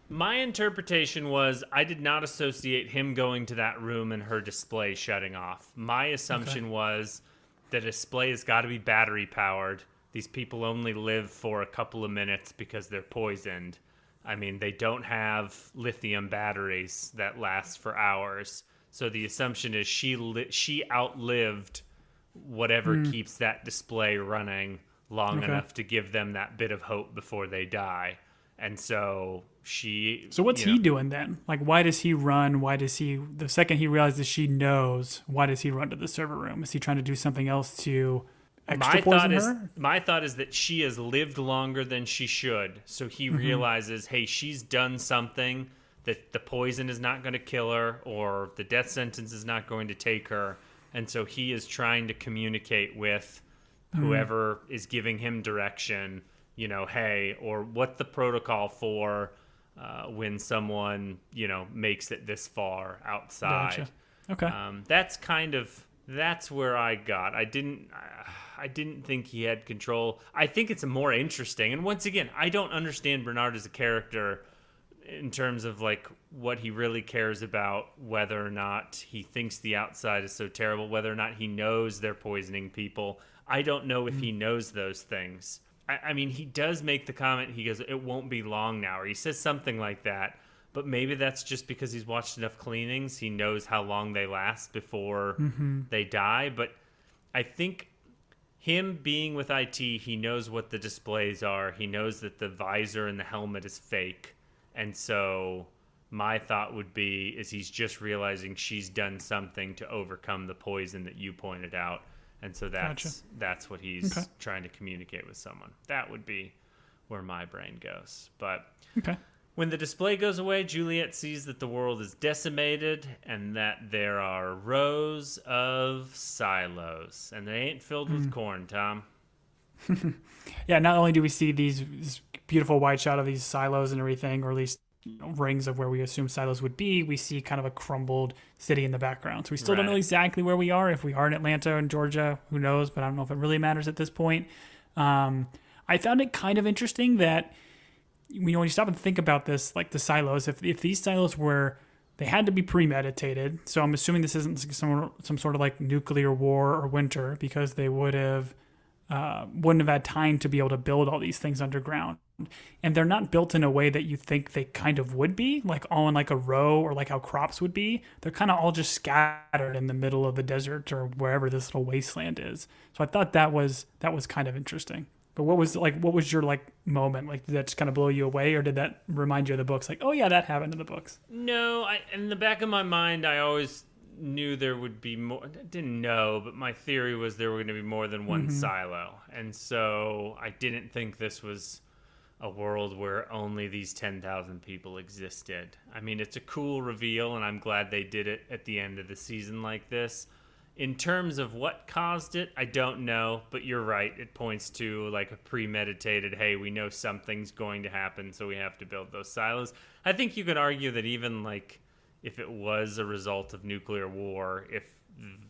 My interpretation was I did not associate him going to that room and her display shutting off. My assumption was the display has got to be battery powered. These people only live for a couple of minutes because they're poisoned. I mean, they don't have lithium batteries that last for hours. So the assumption is she outlived whatever keeps that display running long enough to give them that bit of hope before they die. And so So what's he doing then? Like, why does he run? The second he realizes she knows, why does he run to the server room? Is he trying to do something else to extra poison her? My thought is that she has lived longer than she should. So he realizes, hey, she's done something that the poison is not going to kill her or the death sentence is not going to take her. And so he is trying to communicate with whoever is giving him direction, hey, or what the protocol for when someone, makes it this far outside. Gotcha. Okay. That's where I got. I didn't think he had control. I think it's more interesting. And once again, I don't understand Bernard as a character in terms of like what he really cares about, whether or not he thinks the outside is so terrible, whether or not he knows they're poisoning people. I don't know if he knows those things. I mean, he does make the comment, he goes, it won't be long now, or he says something like that, but maybe that's just because he's watched enough cleanings. He knows how long they last before they die. But I think him being with IT, he knows what the displays are. He knows that the visor and the helmet is fake. And so my thought would be, is he's just realizing she's done something to overcome the poison that you pointed out. And so that's what he's trying to communicate with someone. That would be where my brain goes. But when the display goes away, Juliette sees that the world is decimated and that there are rows of silos. And they ain't filled with corn, Tom. Yeah, not only do we see this beautiful wide shot of these silos and everything, or at least rings of where we assume silos would be, we see kind of a crumbled city in the background. So we still don't know exactly where we are. If we are in Atlanta or in Georgia, who knows? But I don't know if it really matters at this point. I found it kind of interesting that, when you stop and think about this, like the silos, if these silos were, they had to be premeditated. So I'm assuming this isn't some sort of like nuclear war or winter, because they wouldn't have had time to be able to build all these things underground. And they're not built in a way that you think they kind of would be, like all in like a row, or like how crops would be. They're kind of all just scattered in the middle of the desert or wherever this little wasteland is. So I thought that was kind of interesting. But what was your like moment? Like, did that just kind of blow you away, or did that remind you of the books? Like, oh yeah, that happened in the books. No, in the back of my mind, I always knew there would be more. I didn't know, but my theory was there were going to be more than one silo. And so I didn't think this was a world where only these 10,000 people existed. I mean, it's a cool reveal, and I'm glad they did it at the end of the season like this. In terms of what caused it, I don't know, but you're right. It points to like a premeditated, hey, we know something's going to happen, so we have to build those silos. I think you could argue that even like if it was a result of nuclear war, if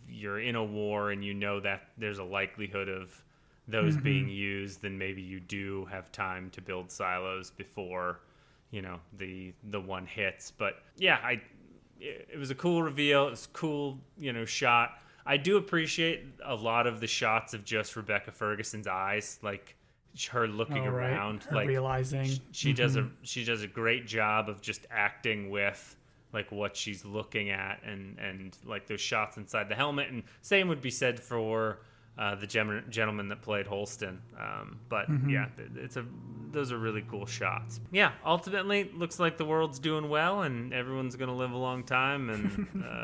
you're in a war and you know that there's a likelihood of those being used, then maybe you do have time to build silos before, the one hits. But yeah, it was a cool reveal. It was a cool, shot. I do appreciate a lot of the shots of just Rebecca Ferguson's eyes, like her looking around, her like realizing she does a great job of just acting with like what she's looking at, and like those shots inside the helmet. And same would be said for the gentleman that played Holston. But yeah, those are really cool shots. Yeah, ultimately looks like the world's doing well and everyone's gonna live a long time, and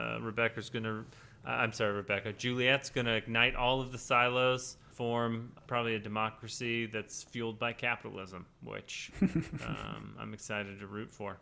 Juliette's going to ignite all of the silos, form probably a democracy that's fueled by capitalism, which I'm excited to root for.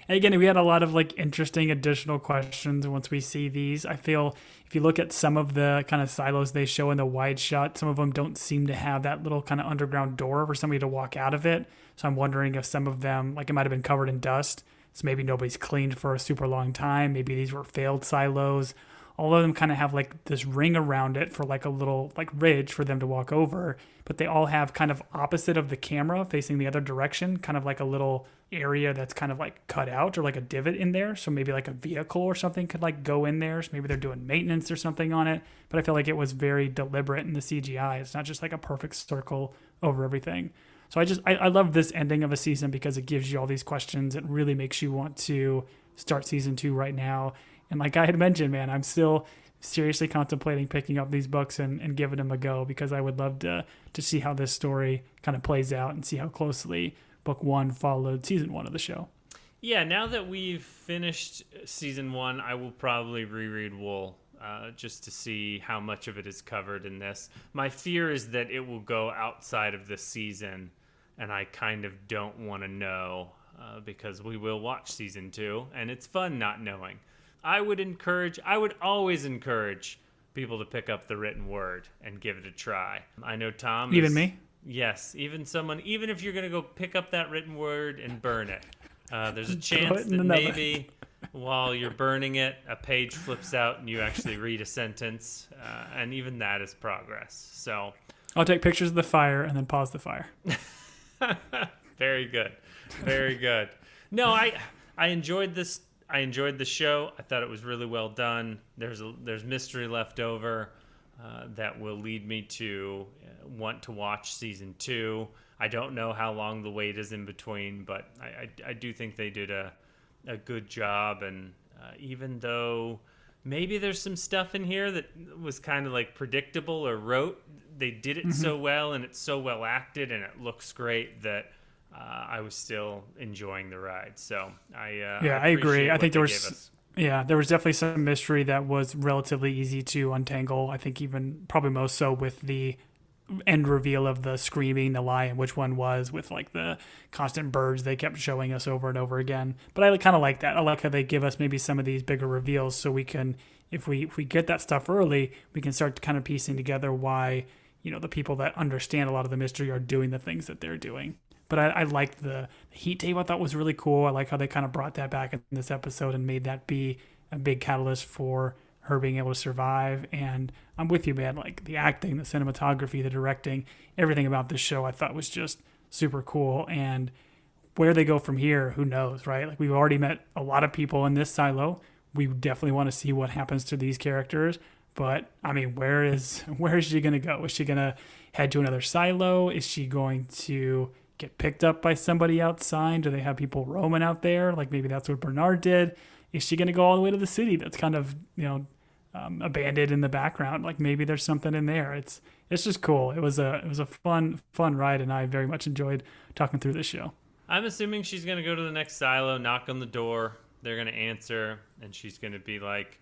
And again, we had a lot of like interesting additional questions once we see these. I feel if you look at some of the kind of silos they show in the wide shot, some of them don't seem to have that little kind of underground door for somebody to walk out of it. So I'm wondering if some of them, like it might have been covered in dust, so maybe nobody's cleaned for a super long time. Maybe these were failed silos. All of them kind of have like this ring around it for like a little like ridge for them to walk over, but they all have kind of opposite of the camera facing the other direction, kind of like a little area that's kind of like cut out or like a divot in there. So maybe like a vehicle or something could like go in there. So maybe they're doing maintenance or something on it. But I feel like it was very deliberate in the CGI. It's not just like a perfect circle over everything. So I love this ending of a season because it gives you all these questions. It really makes you want to start season 2 right now. And like I had mentioned, man, I'm still seriously contemplating picking up these books and giving them a go, because I would love to see how this story kind of plays out and see how closely book 1 followed season 1 of the show. Yeah, now that we've finished season 1, I will probably reread Wool just to see how much of it is covered in this. My fear is that it will go outside of this season, and I kind of don't want to know because we will watch season 2, and it's fun not knowing. I would always encourage people to pick up the written word and give it a try. I know Tom. Even me? Yes, even if you're going to go pick up that written word and burn it, there's a chance that maybe while you're burning it, a page flips out and you actually read a sentence, and even that is progress. So I'll take pictures of the fire and then pause the fire. Very good. Very good. No, I enjoyed this. I enjoyed the show. I thought it was really well done. There's mystery left over that will lead me to want to watch season 2. I don't know how long the wait is in between, but I do think they did a good job. And even though maybe there's some stuff in here that was kind of like predictable or rote, they did it so well, and it's so well acted, and it looks great that I was still enjoying the ride. So I agree. I think there was definitely some mystery that was relatively easy to untangle. I think even probably most so with the end reveal of the screaming, the lie, and which one was, with like the constant birds they kept showing us over and over again. But I kind of like that. I like how they give us maybe some of these bigger reveals, so we can, if we get that stuff early, we can start kind of piecing together why the people that understand a lot of the mystery are doing the things that they're doing. But I liked the heat tape. I thought was really cool. I like how they kind of brought that back in this episode and made that be a big catalyst for her being able to survive. And I'm with you, man. Like the acting, the cinematography, the directing, everything about this show I thought was just super cool. And where they go from here, who knows, right? Like we've already met a lot of people in this silo. We definitely want to see what happens to these characters. But I mean, where is she going to go? Is she going to head to another silo? Is she going to get picked up by somebody outside? Do they have people roaming out there? Like maybe that's what Bernard did. Is she going to go all the way to the city that's kind of, abandoned in the background? Like maybe there's something in there. It's just cool. It was a fun ride, and I very much enjoyed talking through this show. I'm assuming she's going to go to the next silo, knock on the door. They're going to answer, and she's going to be like,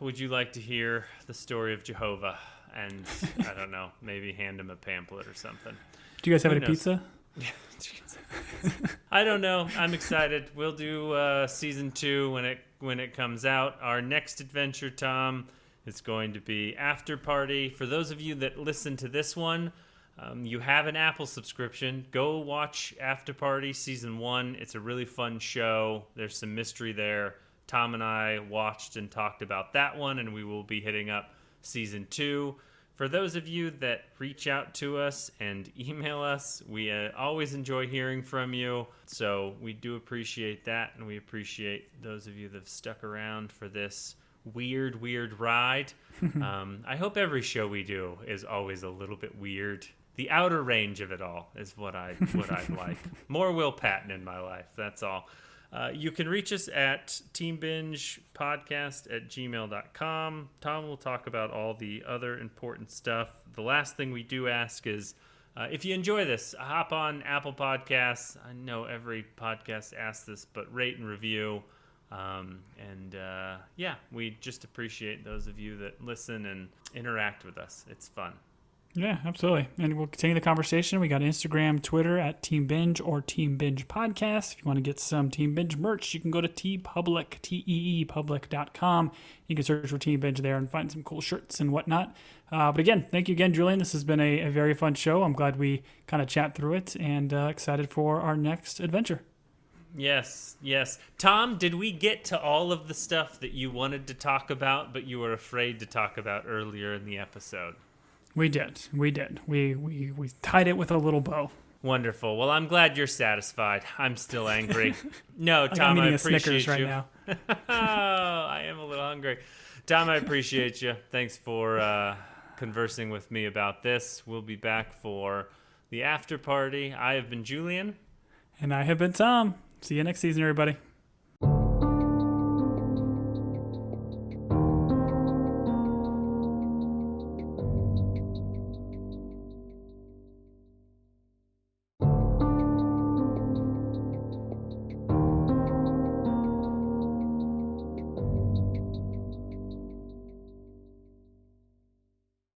would you like to hear the story of Jehovah? And I don't know, maybe hand him a pamphlet or something. Do you guys have any pizza? I don't know. I'm excited. We'll do season 2 when it comes out. Our next adventure, Tom, is going to be After Party. For those of you that listen to this one, you have an Apple subscription. Go watch After Party season 1. It's a really fun show. There's some mystery there. Tom and I watched and talked about that one, and we will be hitting up season 2. For those of you that reach out to us and email us, we always enjoy hearing from you. So we do appreciate that, and we appreciate those of you that have stuck around for this weird ride. I hope every show we do is always a little bit weird. The outer range of it all is what I'd like. More Will Patton in my life, that's all. You can reach us at teambingepodcast@gmail.com. Tom will talk about all the other important stuff. The last thing we do ask is, if you enjoy this, hop on Apple Podcasts. I know every podcast asks this, but rate and review. We just appreciate those of you that listen and interact with us. It's fun. Yeah, absolutely. And we'll continue the conversation. We got Instagram, Twitter at Team Binge or Team Binge Podcast. If you want to get some Team Binge merch, you can go to TeePublic, TeePublic.com. You can search for Team Binge there and find some cool shirts and whatnot. But again, thank you again, Julian. This has been a very fun show. I'm glad we kind of chat through it, and excited for our next adventure. Yes. Tom, did we get to all of the stuff that you wanted to talk about, but you were afraid to talk about earlier in the episode? We did. We tied it with a little bow. Wonderful. Well, I'm glad you're satisfied. I'm still angry. No, Tom, I'm eating I appreciate a Snickers you. right now. I am a little hungry. Tom, I appreciate you. Thanks for conversing with me about this. We'll be back for the after party. I have been Julian. And I have been Tom. See you next season, everybody.